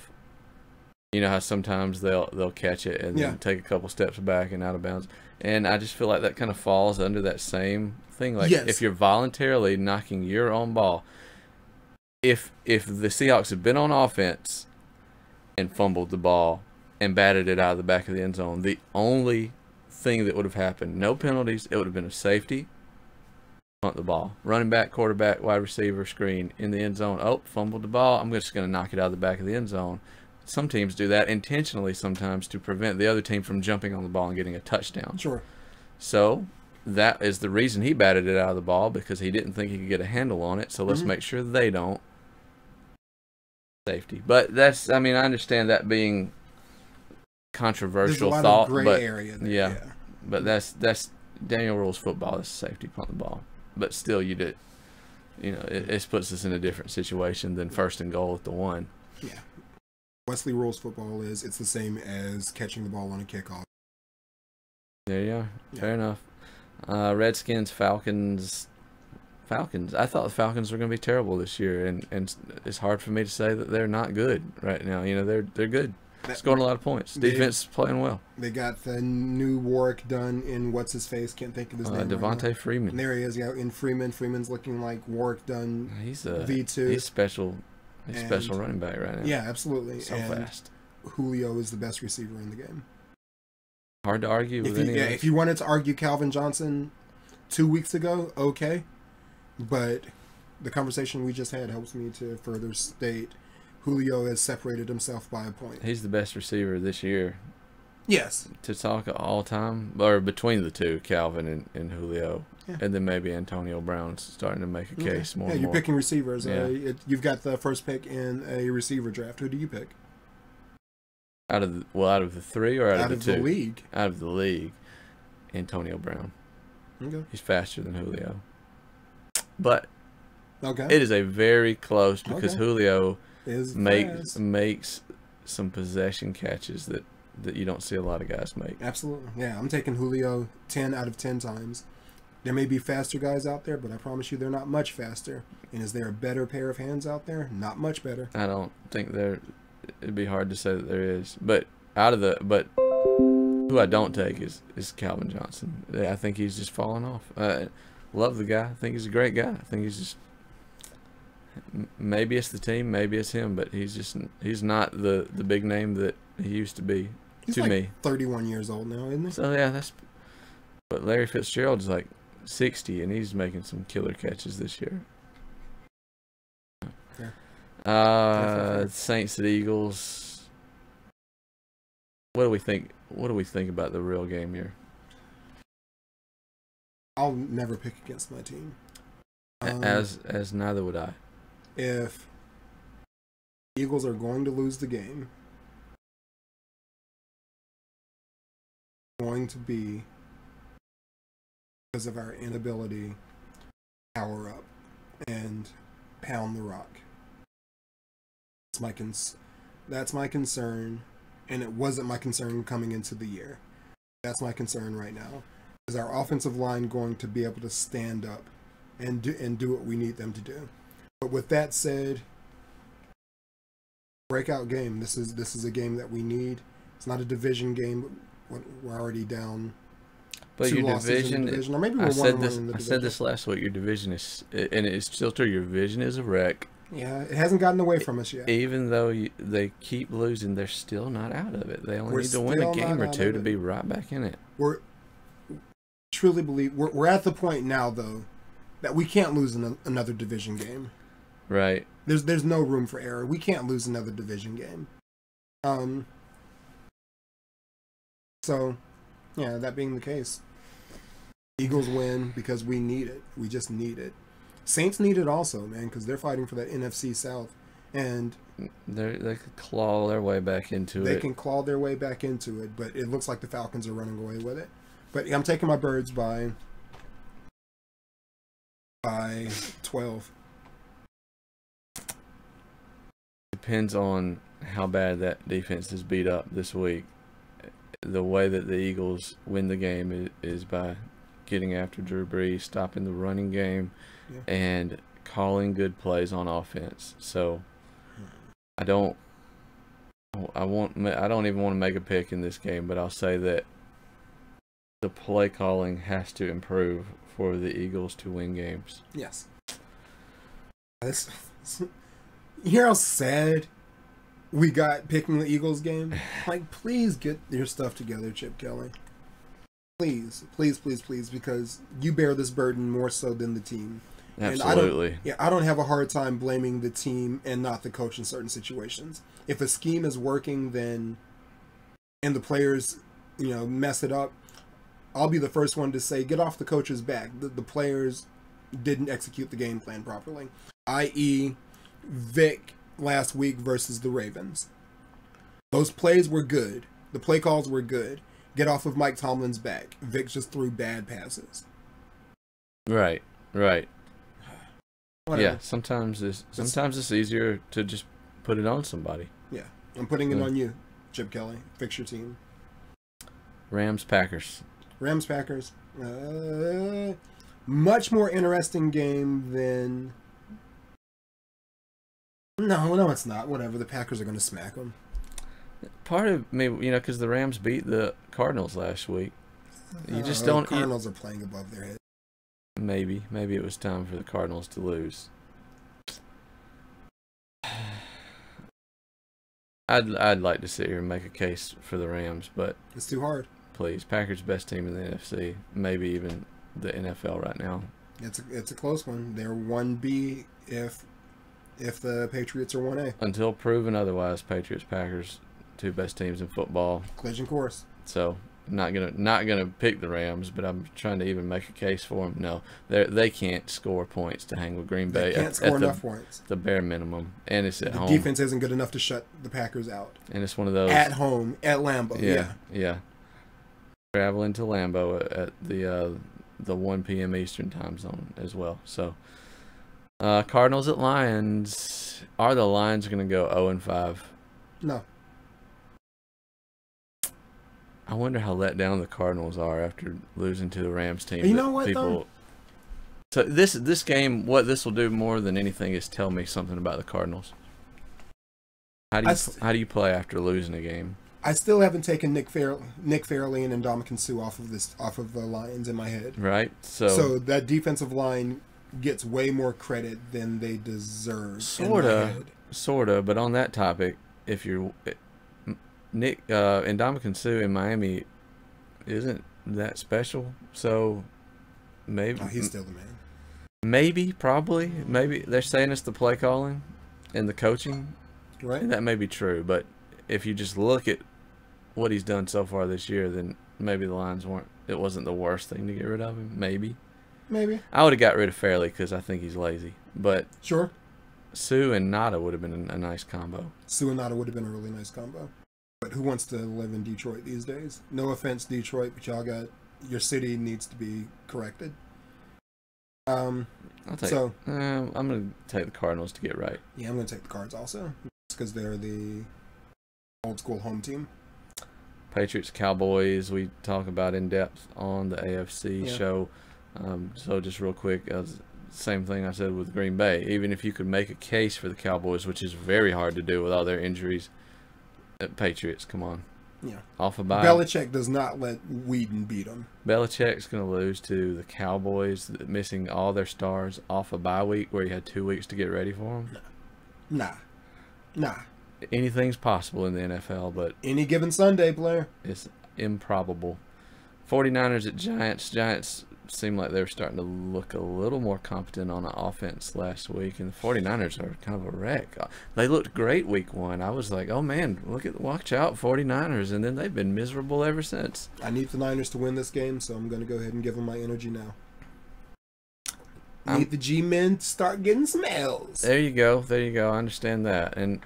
S1: You know how sometimes they'll catch it and then take a couple steps back and out of bounds. And I just feel like that kind of falls under that same thing. Like, if you're voluntarily knocking your own ball, if the Seahawks had been on offense and fumbled the ball and batted it out of the back of the end zone, the only thing that would have happened, no penalties, it would have been a safety, punt the ball. Running back, quarterback, wide receiver, screen in the end zone. Oh, fumbled the ball. I'm just going to knock it out of the back of the end zone. Some teams do that intentionally sometimes to prevent the other team from jumping on the ball and getting a touchdown.
S2: Sure.
S1: So that is the reason he batted it out of the ball, because he didn't think he could get a handle on it. So let's make sure they don't. Safety. But I understand that being controversial
S2: There's a lot
S1: thought,
S2: of gray
S1: but
S2: area there,
S1: yeah. But that's Daniel rules football. That's safety, punt the ball. But still, it puts us in a different situation than 1st and goal at the 1.
S2: Yeah. Wesley rules football it's the same as catching the ball on a kickoff.
S1: There you are. Yeah. Fair enough. Redskins, Falcons. I thought the Falcons were going to be terrible this year, and it's hard for me to say that they're not good right now. They're good. Scoring a lot of points. Defense playing well.
S2: They got the new Warwick done in what's his face? Can't think of his name.
S1: Devontae
S2: right
S1: Freeman.
S2: And there he is. Yeah, in Freeman. Freeman's looking like Warwick done.
S1: He's
S2: V2.
S1: He's special. He's special running back right now.
S2: Yeah, absolutely.
S1: So fast.
S2: Julio is the best receiver in the game.
S1: Hard to argue with any of
S2: if you wanted to argue Calvin Johnson 2 weeks ago, okay. But the conversation we just had helps me to further state Julio has separated himself by a point.
S1: He's the best receiver this year.
S2: Yes.
S1: To talk all time, or between the two, Calvin and Julio. Yeah. And then maybe Antonio Brown's starting to make a case more and
S2: you're
S1: more.
S2: Picking receivers.
S1: Yeah.
S2: You've got the first pick in a receiver draft. Who do you pick?
S1: Out of the three or out of the two?
S2: The league.
S1: Out of the league, Antonio Brown.
S2: Okay.
S1: He's faster than Julio. But
S2: okay,
S1: it is a very close because Julio makes some possession catches that you don't see a lot of guys make.
S2: Absolutely. Yeah, I'm taking Julio 10 out of 10 times. There may be faster guys out there, but I promise you they're not much faster. And is there a better pair of hands out there? Not much better.
S1: I don't think it'd be hard to say that there is. But who I don't take is Calvin Johnson. I think he's just falling off. Love the guy. I think he's a great guy. I think he's just, maybe it's the team, maybe it's him, but he's not the big name that he used to be.
S2: He's
S1: to
S2: like
S1: me.
S2: 31 years old now, isn't he?
S1: So yeah, but Larry Fitzgerald's like 60 and he's making some killer catches this year.
S2: Yeah.
S1: Saints at Eagles. What do we think? What do we think about the real game here?
S2: I'll never pick against my team.
S1: As neither would I.
S2: If Eagles are going to lose the game, it's going to be because of our inability to power up and pound the rock. That's my concern, and it wasn't my concern coming into the year. That's my concern right now. Is our offensive line going to be able to stand up and do what we need them to do? But with that said, breakout game. This is a game that we need. It's not a division game. We're already down.
S1: But
S2: two
S1: your
S2: losses in the division, or maybe we're 1-1 in the division.
S1: I said this last week. Your division is, and it's still true. Your division is a wreck.
S2: Yeah, it hasn't gotten away from us yet.
S1: Even though they keep losing, they're still not out of it. They only need to win a game or two to be right back in it.
S2: We're truly believe we're at the point now, though, that we can't lose another division game.
S1: Right.
S2: There's no room for error. We can't lose another division game. So, yeah, that being the case, Eagles win because we need it. We just need it. Saints need it also, man, because they're fighting for that NFC South, and
S1: they could claw their way back into it.
S2: They can claw their way back into it, but it looks like the Falcons are running away with it. But I'm taking my Birds by 12.
S1: Depends on how bad that defense is beat up this week. The way that the Eagles win the game is by getting after Drew Brees, stopping the running game, and calling good plays on offense. So I don't even want to make a pick in this game, but I'll say that the play calling has to improve for the Eagles to win games.
S2: Yes. You hear how sad we got picking the Eagles game? Like, please get your stuff together, Chip Kelly. Please, please, please, please, because you bear this burden more so than the team.
S1: Absolutely.
S2: And I don't have a hard time blaming the team and not the coach in certain situations. If a scheme is working, and the players, mess it up, I'll be the first one to say, get off the coach's back. The players didn't execute the game plan properly. I.e., Vic last week versus the Ravens. Those plays were good. The play calls were good. Get off of Mike Tomlin's back. Vic just threw bad passes.
S1: Right.
S2: Whatever.
S1: Yeah, sometimes it's easier to just put it on somebody.
S2: Yeah, I'm putting it on you, Chip Kelly. Fix your team.
S1: Rams-Packers.
S2: Much more interesting game than... No, it's not. Whatever. The Packers are going to smack them.
S1: Part of me, because the Rams beat the Cardinals last week. You just don't...
S2: The Cardinals are playing above their head.
S1: Maybe it was time for the Cardinals to lose. I'd like to sit here and make a case for the Rams, but
S2: It's too hard.
S1: please, Packers best team in the NFC, maybe even the NFL right now.
S2: It's a close one. They're 1B if the Patriots are 1A.
S1: Until proven otherwise, Patriots, Packers, two best teams in football.
S2: Collision course.
S1: So not gonna pick the Rams, but I'm trying to even make a case for them. No, they can't score points to hang with Green Bay.
S2: They can't score enough points.
S1: The bare minimum, and it's at home.
S2: The defense isn't good enough to shut the Packers out.
S1: And it's one of those
S2: At home, at Lambeau.
S1: Yeah. Traveling to Lambeau at the 1 p.m. Eastern time zone as well. So, Cardinals at Lions. Are the Lions going to go 0-5?
S2: No.
S1: I wonder how let down the Cardinals are after losing to the Rams team.
S2: You know what, though?
S1: So this game, what this will do more than anything is tell me something about the Cardinals. How do you play after losing a game?
S2: I still haven't taken Nick Fairley and Ndamukong Suh off of the Lions in my head.
S1: Right.
S2: So that defensive line gets way more credit than they deserve.
S1: Sorta. But on that topic, if you're Nick Ndamukong Suh in Miami isn't that special, so maybe
S2: he's still the man.
S1: Maybe they're saying it's the play calling and the coaching,
S2: right?
S1: And that may be true, but if you just look at what he's done so far this year, then maybe the Lions it wasn't the worst thing to get rid of him. Maybe I would have got rid of Fairley because I think he's lazy, but
S2: sure,
S1: Suh and Nada would have been a nice combo.
S2: Suh and Nada would have been a really nice combo. But who wants to live in Detroit these days? No offense, Detroit, but your city needs to be corrected.
S1: I'm going to take the Cardinals to get right.
S2: Yeah, I'm going to take the Cards also, because they're the old school home team.
S1: Patriots, Cowboys, we talk about in depth on the AFC show. So just real quick, same thing I said with Green Bay. Even if you could make a case for the Cowboys, which is very hard to do with all their injuries, Patriots, come on.
S2: Yeah.
S1: Off a bye.
S2: Belichick does not let Whedon beat them.
S1: Belichick's going to lose to the Cowboys, missing all their stars off a bye week where he had 2 weeks to get ready for them.
S2: Nah.
S1: Anything's possible in the NFL, but
S2: any given Sunday, Blair.
S1: It's improbable. 49ers at Giants. Giants seem like they were starting to look a little more competent on the offense last week, and the 49ers are kind of a wreck. They looked great week 1. I was like, oh man, watch out 49ers, and then they've been miserable ever since.
S2: I need the Niners to win this game, so I'm going to go ahead and give them my energy now. Need the G-men to start getting some L's.
S1: There you go. I understand that. And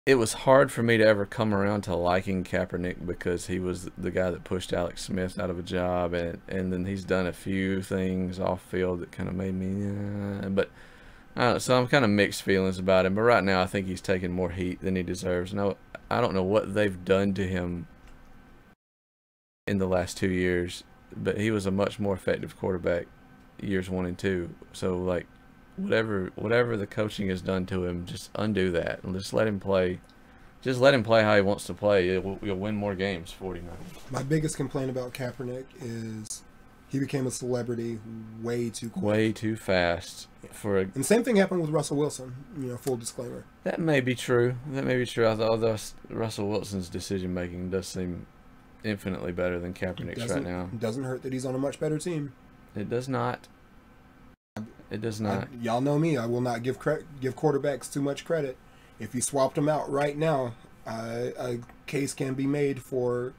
S1: it was hard for me to ever come around to liking Kaepernick because he was the guy that pushed Alex Smith out of a job, and then he's done a few things off field that kind of made me, but so I'm kind of mixed feelings about him. But right now, I think he's taking more heat than he deserves. No, I don't know what they've done to him in the last 2 years, but he was a much more effective quarterback years 1 and 2. So like, whatever the coaching has done to him, just undo that and just let him play. Just let him play how he wants to play. You'll win more games. 49.
S2: My biggest complaint about Kaepernick is he became a celebrity way too quick.
S1: Way too fast.
S2: And the same thing happened with Russell Wilson. Full disclaimer.
S1: That may be true. Although Russell Wilson's decision making does seem infinitely better than Kaepernick's right now.
S2: It doesn't hurt that he's on a much better team.
S1: It does not. It does not.
S2: Y'all know me. I will not give quarterbacks too much credit. If you swapped them out right now, a case can be made for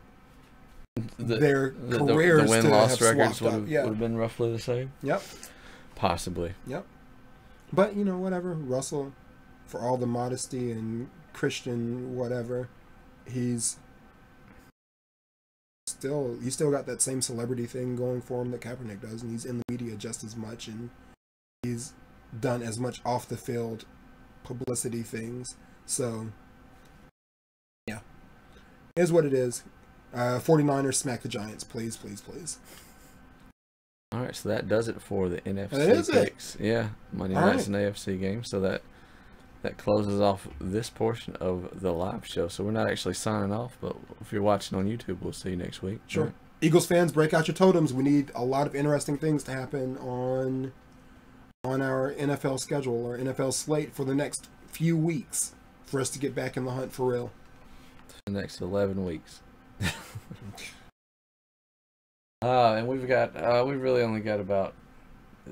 S2: their careers.
S1: The win-loss records would
S2: yeah.
S1: have been roughly the same.
S2: Yep.
S1: Possibly.
S2: Yep. But whatever. Russell, for all the modesty and Christian whatever, he's still got that same celebrity thing going for him that Kaepernick does, and he's in the media just as much, and he's done as much off the field publicity things. So yeah, it is what it is. 49ers smack the Giants, please.
S1: All right, so that does it for the NFC picks. Yeah, Monday night's an AFC game, so that closes off this portion of the live show. So we're not actually signing off, but if you're watching on YouTube, we'll see you next week.
S2: Sure. Right. Eagles fans, break out your totems. We need a lot of interesting things to happen on our NFL schedule or NFL slate for the next few weeks. for us to get back in the hunt for real.
S1: The next 11 weeks. And we've really only got about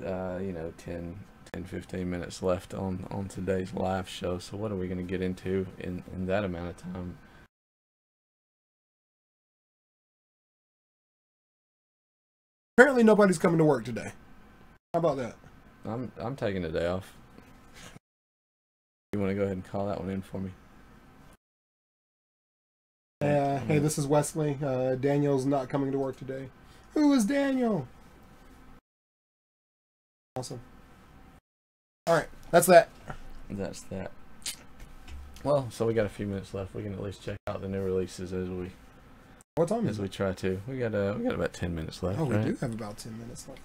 S1: 10, 15 minutes left on today's live show. So what are we going to get into in that amount of time?
S2: Apparently nobody's coming to work today. How about that?
S1: I'm taking a day off. You want to go ahead and call that one in for me?
S2: Hey, this is Wesley. Daniel's not coming to work today. Who is Daniel? Awesome. Alright, that's that.
S1: That's that. Well, so we got a few minutes left. We can at least check out the new releases
S2: What time is
S1: we
S2: it?
S1: try to. We got about 10 minutes left.
S2: Oh, we
S1: right?
S2: do have about 10 minutes left.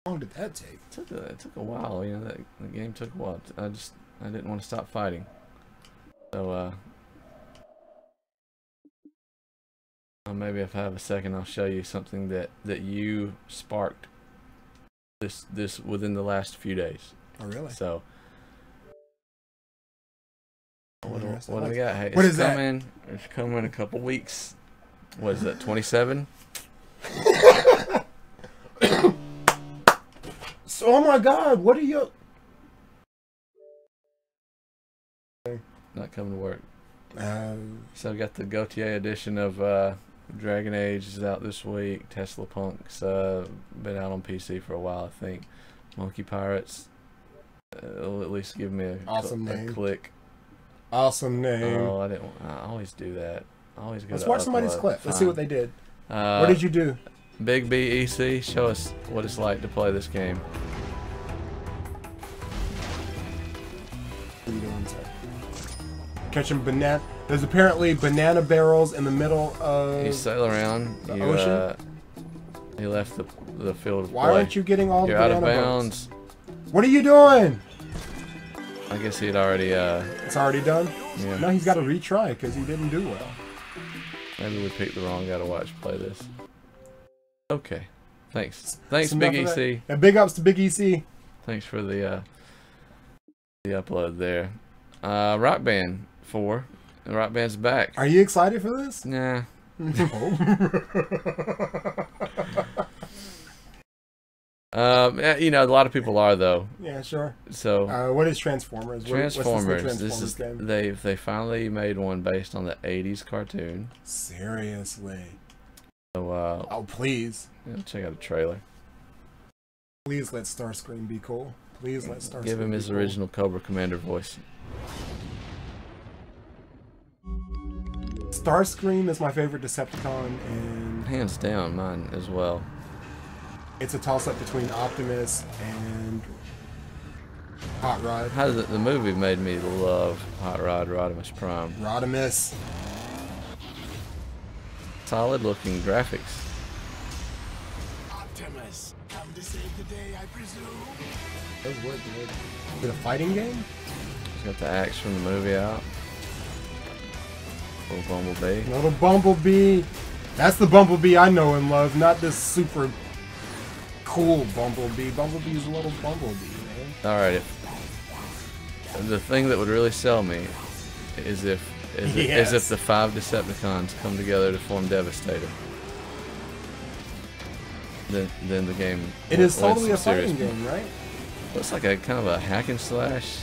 S2: How long did that take?
S1: It took a while. That the game took a while. I didn't want to stop fighting. So maybe if I have a second, I'll show you something that you sparked this within the last few days.
S2: Oh, really?
S1: So what do we got? Hey,
S2: what
S1: it's
S2: is that?
S1: It's coming in a couple weeks. What is that? 27?
S2: So, oh my God! What are you?
S1: Not coming to work. So I got the Gautier edition of Dragon Age is out this week. Tesla Punk's been out on PC for a while, I think. Monkey Pirates will at least give me
S2: Awesome
S1: a
S2: name.
S1: click.
S2: Awesome name.
S1: Oh, I always do that. I always go.
S2: Let's
S1: to
S2: watch somebody's
S1: upload.
S2: clip. Let's see what they did.
S1: What
S2: What did you do?
S1: Big BEC, show us what it's like to play this game.
S2: What are you doing, sir? Catching banana. There's apparently banana barrels in the middle of
S1: You sail around.
S2: the ocean.
S1: You left the field of
S2: Why
S1: play.
S2: aren't you getting all
S1: You're
S2: the
S1: out
S2: banana
S1: of
S2: boats?
S1: bounds.
S2: What are you doing?
S1: I guess he'd already.
S2: It's already done?
S1: Yeah.
S2: No, he's got to retry because he didn't do well.
S1: Maybe we picked the wrong guy to watch play this. Okay. Thanks. Thanks,
S2: That's
S1: Big
S2: enough of
S1: EC.
S2: that. And big ups to Big EC.
S1: Thanks for the upload there. Rock Band 4. Rock Band's back.
S2: Are you excited for this?
S1: Nah. A lot of people are though.
S2: Yeah, sure.
S1: So
S2: What is Transformers?
S1: Transformers.
S2: What's
S1: This is
S2: game?
S1: they finally made one based on the '80s cartoon.
S2: Seriously.
S1: So
S2: Oh, please.
S1: check out a trailer.
S2: Please let Starscream be cool. Please let Starscream
S1: Give him
S2: be
S1: his
S2: cool.
S1: original Cobra Commander voice.
S2: Starscream is my favorite Decepticon, and
S1: Hands down, mine as well.
S2: it's a toss-up between Optimus and Hot Rod.
S1: How does the movie made me love Hot Rod Rodimus Prime?
S2: Rodimus.
S1: Solid looking graphics.
S4: Optimus, come to save the day, I presume.
S2: Those were good. Is it a fighting game?
S1: Got the axe from the movie out. Little Bumblebee.
S2: Little Bumblebee. That's the Bumblebee I know and love, not this super cool Bumblebee. Bumblebee's a little Bumblebee, man.
S1: Alright, the thing that would really sell me is if the 5 Decepticons come together to form Devastator. Then the game.
S2: It is
S1: wins
S2: totally a
S1: some serious
S2: fighting
S1: points.
S2: game, right?
S1: Looks like a kind of a hack and slash.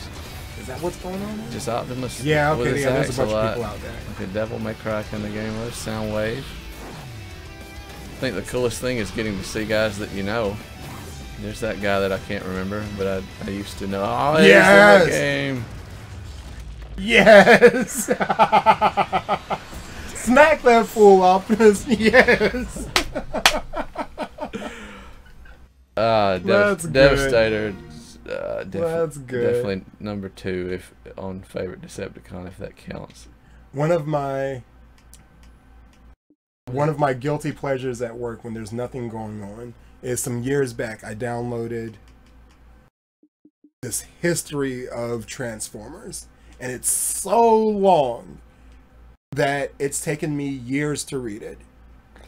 S2: Is that what's going on there?
S1: Just Optimus.
S2: Yeah,
S1: with
S2: okay,
S1: his
S2: yeah, there's a
S1: axe
S2: bunch of
S1: lot.
S2: people out there.
S1: Like a Devil May Cry kind of game. There's Soundwave. I think the coolest thing is getting to see guys that you know. There's that guy that I can't remember, but I used to know. Oh, he's in
S2: Yes!
S1: that game.
S2: Yes! Smack that fool, Optimus! Yes! That's good.
S1: Devastator.
S2: That's good.
S1: Definitely number 2 if on favorite Decepticon, if that counts.
S2: One of my guilty pleasures at work when there's nothing going on is some years back I downloaded this history of Transformers, and it's so long that it's taken me years to read it.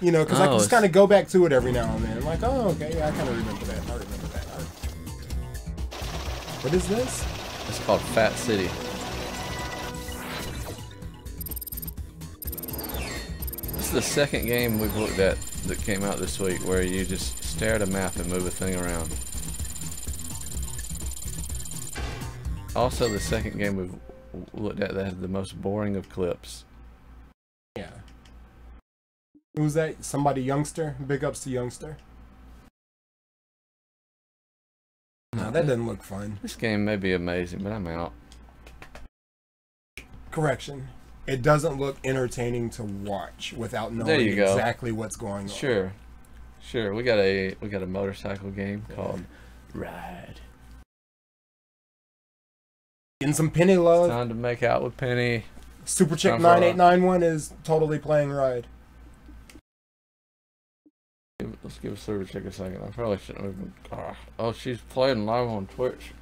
S2: You know, because I can just kind of go back to it every now and then. I'm like, oh, okay, yeah, I kind of remember that. I remember that. What is this?
S1: It's called Fat City. is the second game we've looked at that came out this week where you just stare at a map and move a thing around. Also, the second game we've looked at that has the most boring of clips.
S2: Yeah. Who's that? Somebody Youngster? Big ups to Youngster. No, that doesn't look fun.
S1: This game may be amazing, but I'm out.
S2: Correction. It doesn't look entertaining to watch without knowing exactly what's going on.
S1: Sure. Sure. We got a motorcycle game called Ride.
S2: Getting some Penny love.
S1: Time to make out with Penny.
S2: Super Chick 9891 is totally playing Ride.
S1: Let's give Super Chick a second. I probably shouldn't even. Oh, she's playing live on Twitch.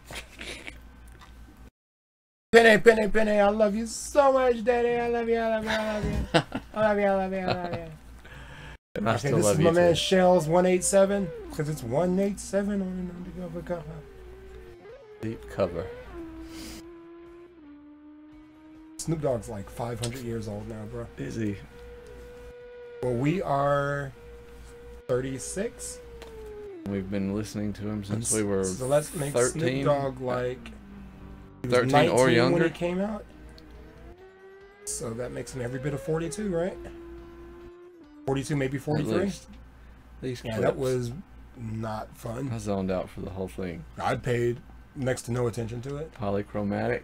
S2: Penny, Penny, Penny, I love you so much, Daddy. I love you, I love you, I love you. I love you, I love you, I love you.
S1: And I still
S2: this
S1: love
S2: is
S1: you
S2: my
S1: too.
S2: man Shells 187, because it's 187 on undercover cover.
S1: Deep cover.
S2: Snoop Dogg's like 500 years old now, bro.
S1: Is he?
S2: Well, we are 36.
S1: We've been listening to him since we were
S2: so let's make
S1: 13.
S2: Snoop Dogg like he was
S1: 13
S2: 19
S1: or younger
S2: when he came out. So that makes him every bit of 42, right? 42, maybe 43.
S1: These
S2: Yeah,
S1: clips.
S2: that was not fun.
S1: I zoned out for the whole thing.
S2: I paid next to no attention to it.
S1: Polychromatic.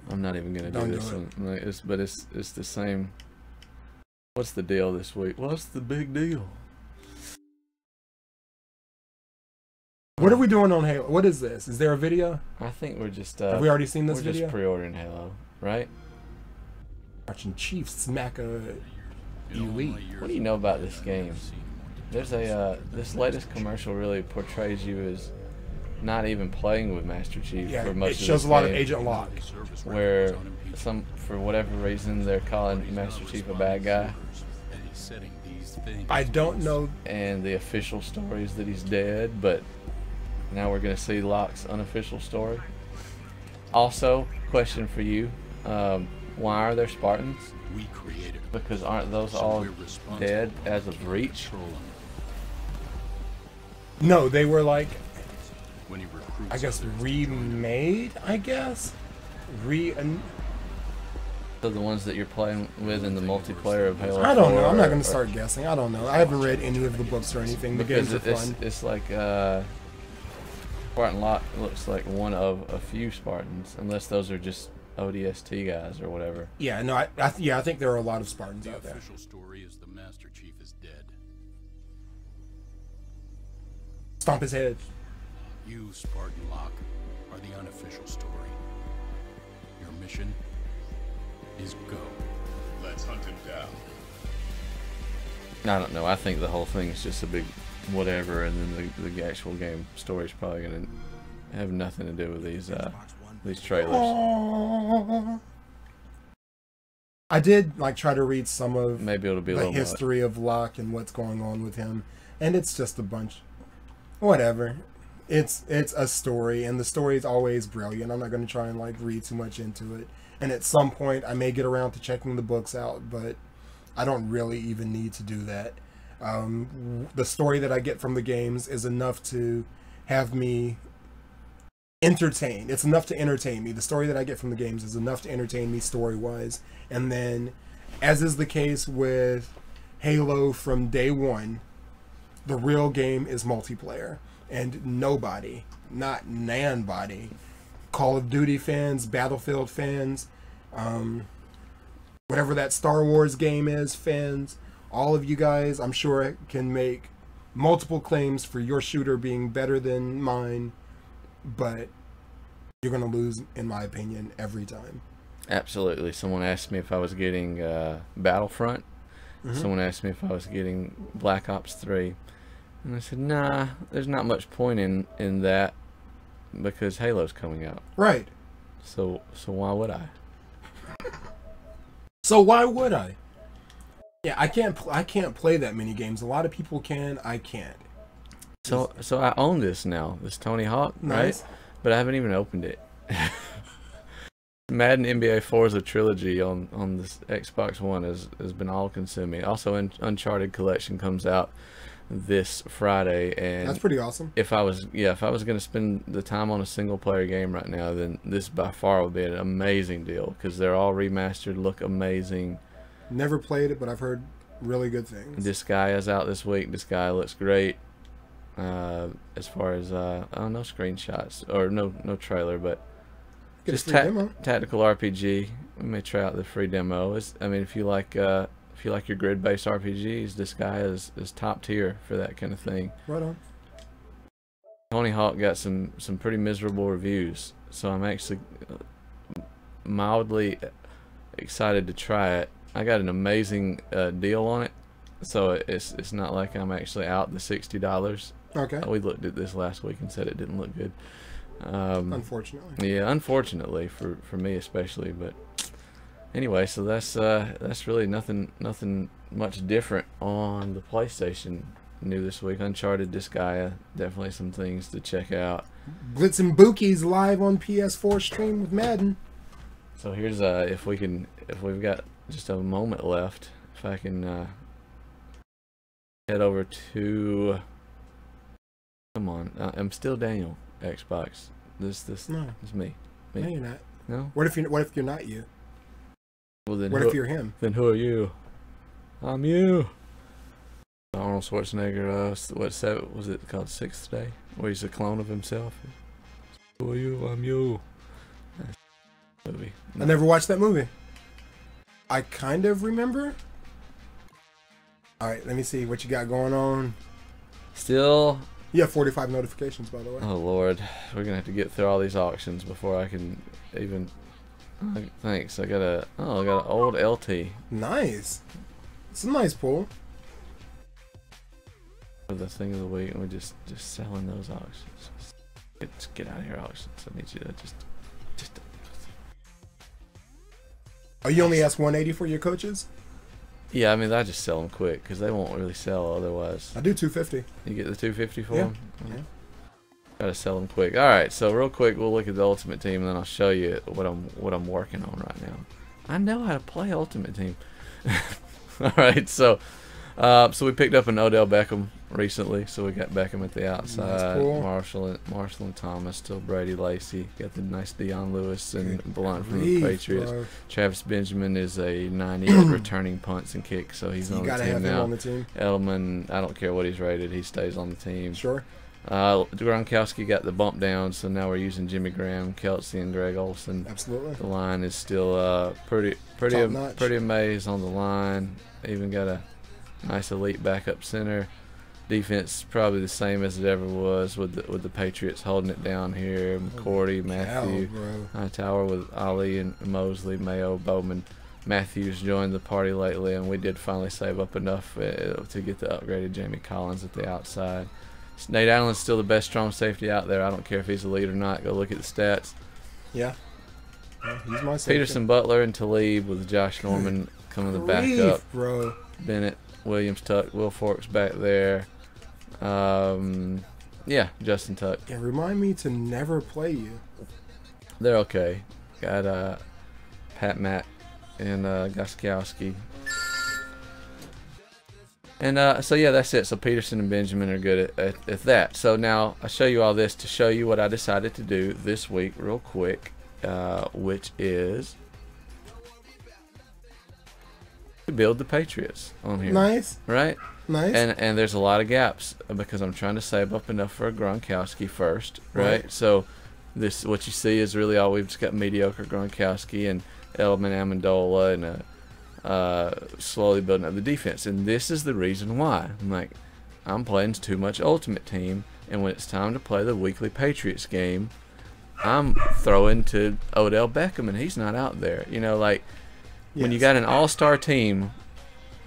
S1: I'm not even gonna do this one. Like, it's the same. What's the deal this week? What's the big deal?
S2: What are we doing on Halo? What is this? Is there a video?
S1: I think we're just.
S2: Have we already seen this
S1: we're
S2: video?
S1: just pre-ordering Halo, right?
S2: Watching Chiefs smack a elite.
S1: What do you know about this game? There's a this latest commercial really portrays you as not even playing with Master Chief
S2: Yeah,
S1: for much
S2: it
S1: of this
S2: shows a lot of
S1: game,
S2: Agent Locke.
S1: where for whatever reason they're calling Master Chief a bad guy,
S2: I don't know.
S1: and the official story is that he's dead, but now we're gonna see Locke's unofficial story. Also, question for you: why are there Spartans? Because aren't those all dead as of Reach?
S2: No, they were like, I guess remade. I guess
S1: So the ones that you're playing with in the multiplayer of Halo.
S2: I don't know.
S1: 4
S2: I'm not going
S1: or-
S2: to start guessing. I don't know. I haven't read any of the books or anything. The
S1: Because
S2: games are fun.
S1: it's like Spartan Locke looks like one of a few Spartans, unless those are just ODST guys or whatever.
S2: Yeah, no, I think there are a lot of Spartans out there.
S6: The official story is the Master Chief is dead.
S2: Stomp his head.
S6: You, Spartan Locke, are the unofficial story. Your mission is go. Let's hunt him down.
S1: I don't know. I think the whole thing is just a big whatever, and then the actual game story is probably going to have nothing to do with these trailers.
S2: Aww. I did like try to read some of
S1: Maybe it'll be a
S2: the
S1: little more.
S2: history of Locke and what's going on with him, and it's just a bunch. Whatever. It's a story, and the story is always brilliant. I'm not going to try and like read too much into it. And at some point, I may get around to checking the books out, but I don't really even need to do that. The story that I get from the games is enough to have me entertained. It's enough to entertain me. The story that I get from the games is enough to entertain me story-wise. And then, as is the case with Halo from day one, the real game is multiplayer. And nobody, not nanbody, Call of Duty fans, Battlefield fans, whatever that Star Wars game is, fans, all of you guys, I'm sure, can make multiple claims for your shooter being better than mine, but you're going to lose, in my opinion, every time.
S1: Absolutely. Someone asked me if I was getting Battlefront. Someone asked me if I was getting Black Ops 3. And I said, nah, there's not much point in that because Halo's coming out.
S2: Right.
S1: So why would I?
S2: So why would I? Yeah, I can't play that many games. A lot of people can. I can't.
S1: So I own this now, this Tony Hawk,
S2: Nice.
S1: right? But I haven't even opened it. Madden NBA Forza trilogy on this Xbox One has been all consuming. Also, Uncharted Collection comes out this Friday, and
S2: That's pretty awesome.
S1: if I was gonna spend the time on a single player game right now, then this by far would be an amazing deal because they're all remastered, look amazing.
S2: Never played it, but I've heard really good things.
S1: Disgaea is out this week. Disgaea looks great. As far as no screenshots or no trailer, but
S2: Get
S1: just
S2: a free demo.
S1: tactical RPG. We may try out the free demo. I mean, if you like your grid-based RPGs, Disgaea is top tier for that kind of thing.
S2: Right on.
S1: Tony Hawk got some pretty miserable reviews, so I'm actually mildly excited to try it. I got an amazing deal on it, so it's not like I'm actually out the $60.
S2: Okay.
S1: We looked at this last week and said it didn't look good.
S2: Unfortunately.
S1: Yeah, unfortunately for me especially, but anyway, so that's really nothing much different on the PlayStation new this week. Uncharted, Disgaea, definitely some things to check out.
S2: Blitz and Bookie's live on PS4 stream with Madden.
S1: So here's if we've got just a moment left, if I can head over to, come on, I'm still Daniel Xbox. This
S2: No.
S1: is me.
S2: No, you're not.
S1: No.
S2: What if you're not you?
S1: Well then,
S2: What if you're him?
S1: Then who are you? I'm you. Arnold Schwarzenegger. What was it called? Sixth Day, where he's a clone of himself. Who are you? I'm you. That's a movie.
S2: I never watched that movie. I kind of remember. All right, let me see what you got going on.
S1: Still.
S2: You have 45 notifications, by the way.
S1: Oh Lord, we're gonna have to get through all these auctions before I can even. Thanks. I got an old LT
S2: Nice. It's a nice pull.
S1: for the thing of the week, and we're just selling those auctions. Just get out of here, auctions. I need you to just.
S2: Oh, you only ask 180 for your coaches?
S1: Yeah, I mean I just sell them quick because they won't really sell otherwise.
S2: I do 250.
S1: You get the 250 for
S2: Yeah.
S1: them?
S2: Yeah.
S1: Gotta sell them quick. All right, so real quick, we'll look at the Ultimate Team, and then I'll show you what I'm working on right now. I know how to play Ultimate Team. All right, so we picked up an Odell Beckham recently, so we got Beckham at the outside.
S2: Nice pull.
S1: Marshall and Thomas, still Brady Lacy. Got the nice Deion Lewis and Blunt from
S2: grief,
S1: the Patriots.
S2: bro.
S1: Travis Benjamin is a 90 at returning punts and kicks, so he's
S2: You
S1: on the
S2: gotta
S1: team
S2: have him
S1: now.
S2: on the team.
S1: Edelman, I don't care what he's rated, he stays on the team.
S2: Sure.
S1: Gronkowski got the bump down, so now we're using Jimmy Graham, Kelsey, and Greg Olsen.
S2: Absolutely.
S1: The line is still pretty
S2: Top-notch.
S1: amazed on the line. Even got a nice elite backup center. Defense probably the same as it ever was with the Patriots holding it down here. McCourty, Matthew,
S2: bro.
S1: Hightower with Ali and Mosley, Mayo, Bowman. Matthews joined the party lately, and we did finally save up enough to get the upgraded Jamie Collins at the outside. Nate Allen's still the best strong safety out there. I don't care if he's a lead or not. Go look at the stats.
S2: Yeah. He's my safety.
S1: Peterson, Butler, and Talib with Josh Norman coming the back
S2: Grief,
S1: up.
S2: bro.
S1: Bennett, Williams, Tuck, Will Forks back there. Yeah, Justin Tuck.
S2: Yeah, remind me to never play you.
S1: They're okay. Got Pat Matt and Goskowski. And so yeah, that's it. So Peterson and Benjamin are good at that. So now I'll show you all this to show you what I decided to do this week real quick, which is to build the Patriots on here.
S2: Nice.
S1: Right?
S2: Nice.
S1: And there's a lot of gaps because I'm trying to save up enough for a Gronkowski first, right?
S2: Right.
S1: So this, what you see is really all we've just got mediocre Gronkowski and Edelman, Amendola, and slowly building up the defense. And this is the reason why. I'm playing too much Ultimate Team, and when it's time to play the weekly Patriots game, I'm throwing to Odell Beckham, and he's not out there. You know, like when you
S2: Yes.
S1: got an all-star team,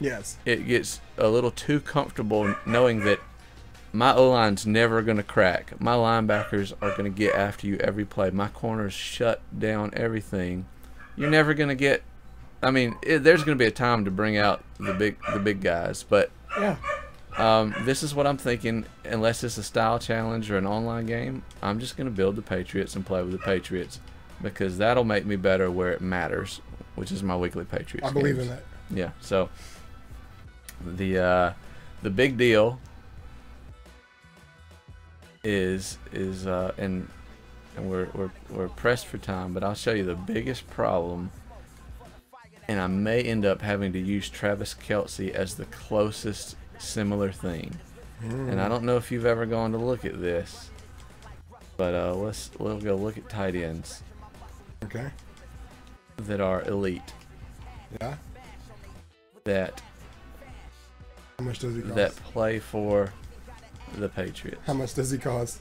S2: Yes.
S1: it gets a little too comfortable knowing that my O-line's never going to crack. My linebackers are going to get after you every play. My corners shut down everything. You're never going to get. I mean, there's going to be a time to bring out the big guys, but
S2: Yeah.
S1: this is what I'm thinking. Unless it's a style challenge or an online game, I'm just going to build the Patriots and play with the Patriots. because that'll make me better where it matters, which is my weekly Patriots.
S2: I believe
S1: games.
S2: in that.
S1: Yeah. So the big deal is and we're pressed for time, but I'll show you the biggest problem, and I may end up having to use Travis Kelce as the closest similar thing. And I don't know if you've ever gone to look at this, but we'll go look at tight ends.
S2: Okay.
S1: That are elite.
S2: Yeah.
S1: That
S2: How much does he cost?
S1: that play for the Patriots.
S2: How much does he cost?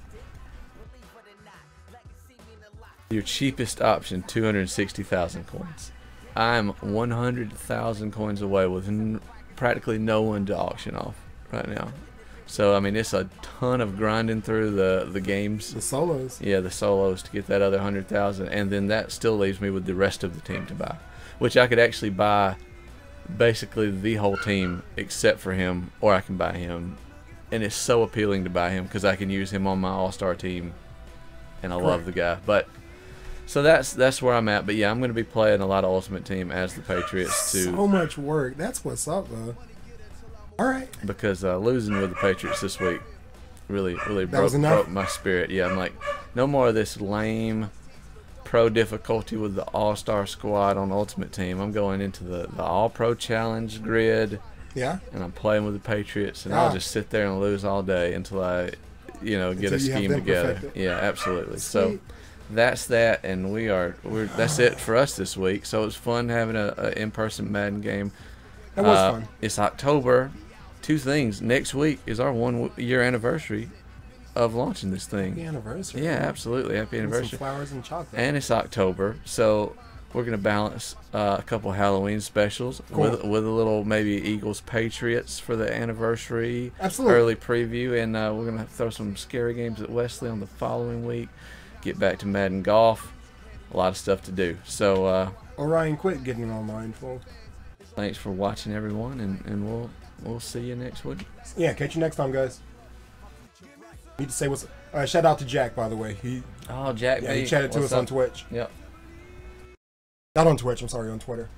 S1: Your cheapest option, 260,000 coins. I'm 100,000 coins away with practically no one to auction off right now. So I mean, it's a ton of grinding through the games.
S2: The solos.
S1: Yeah, the solos to get that other 100,000, and then that still leaves me with the rest of the team to buy, which I could actually buy basically the whole team except for him, or I can buy him, and it's so appealing to buy him because I can use him on my all-star team, and I love the guy. But so that's where I'm at. But yeah, I'm going to be playing a lot of Ultimate Team as the Patriots too.
S2: So much work. That's what's up, though. All right.
S1: Because losing with the Patriots this week really broke my spirit. Yeah, I'm like, no more of this lame pro difficulty with the all-star squad on Ultimate Team. I'm going into the all-pro challenge grid.
S2: Yeah.
S1: And I'm playing with the Patriots, and I'll just sit there and lose all day until I, get a scheme together. Yeah, absolutely.
S2: Sweet.
S1: So that's that, and that's it for us this week. So it was fun having a in-person Madden game.
S2: That was fun.
S1: It's October. Two things. Next week is our 1 year anniversary of launching this thing.
S2: Happy anniversary.
S1: Yeah, absolutely. Happy anniversary.
S2: Some flowers and chocolate.
S1: And it's October, so we're going to balance a couple Halloween specials with a little maybe Eagles Patriots for the anniversary.
S2: Absolutely.
S1: Early preview, and we're going to throw some scary games at Wesley on the following week. Get back to Madden Golf. A lot of stuff to do. So
S2: Orion quit getting online, folks.
S1: Thanks for watching, everyone, and we'll see you next week.
S2: Yeah, catch you next time, guys. Need to say what's shout out to Jack, by the way.
S1: Jack.
S2: He chatted to us on Twitch.
S1: Yep.
S2: Not on Twitch. I'm sorry, on Twitter.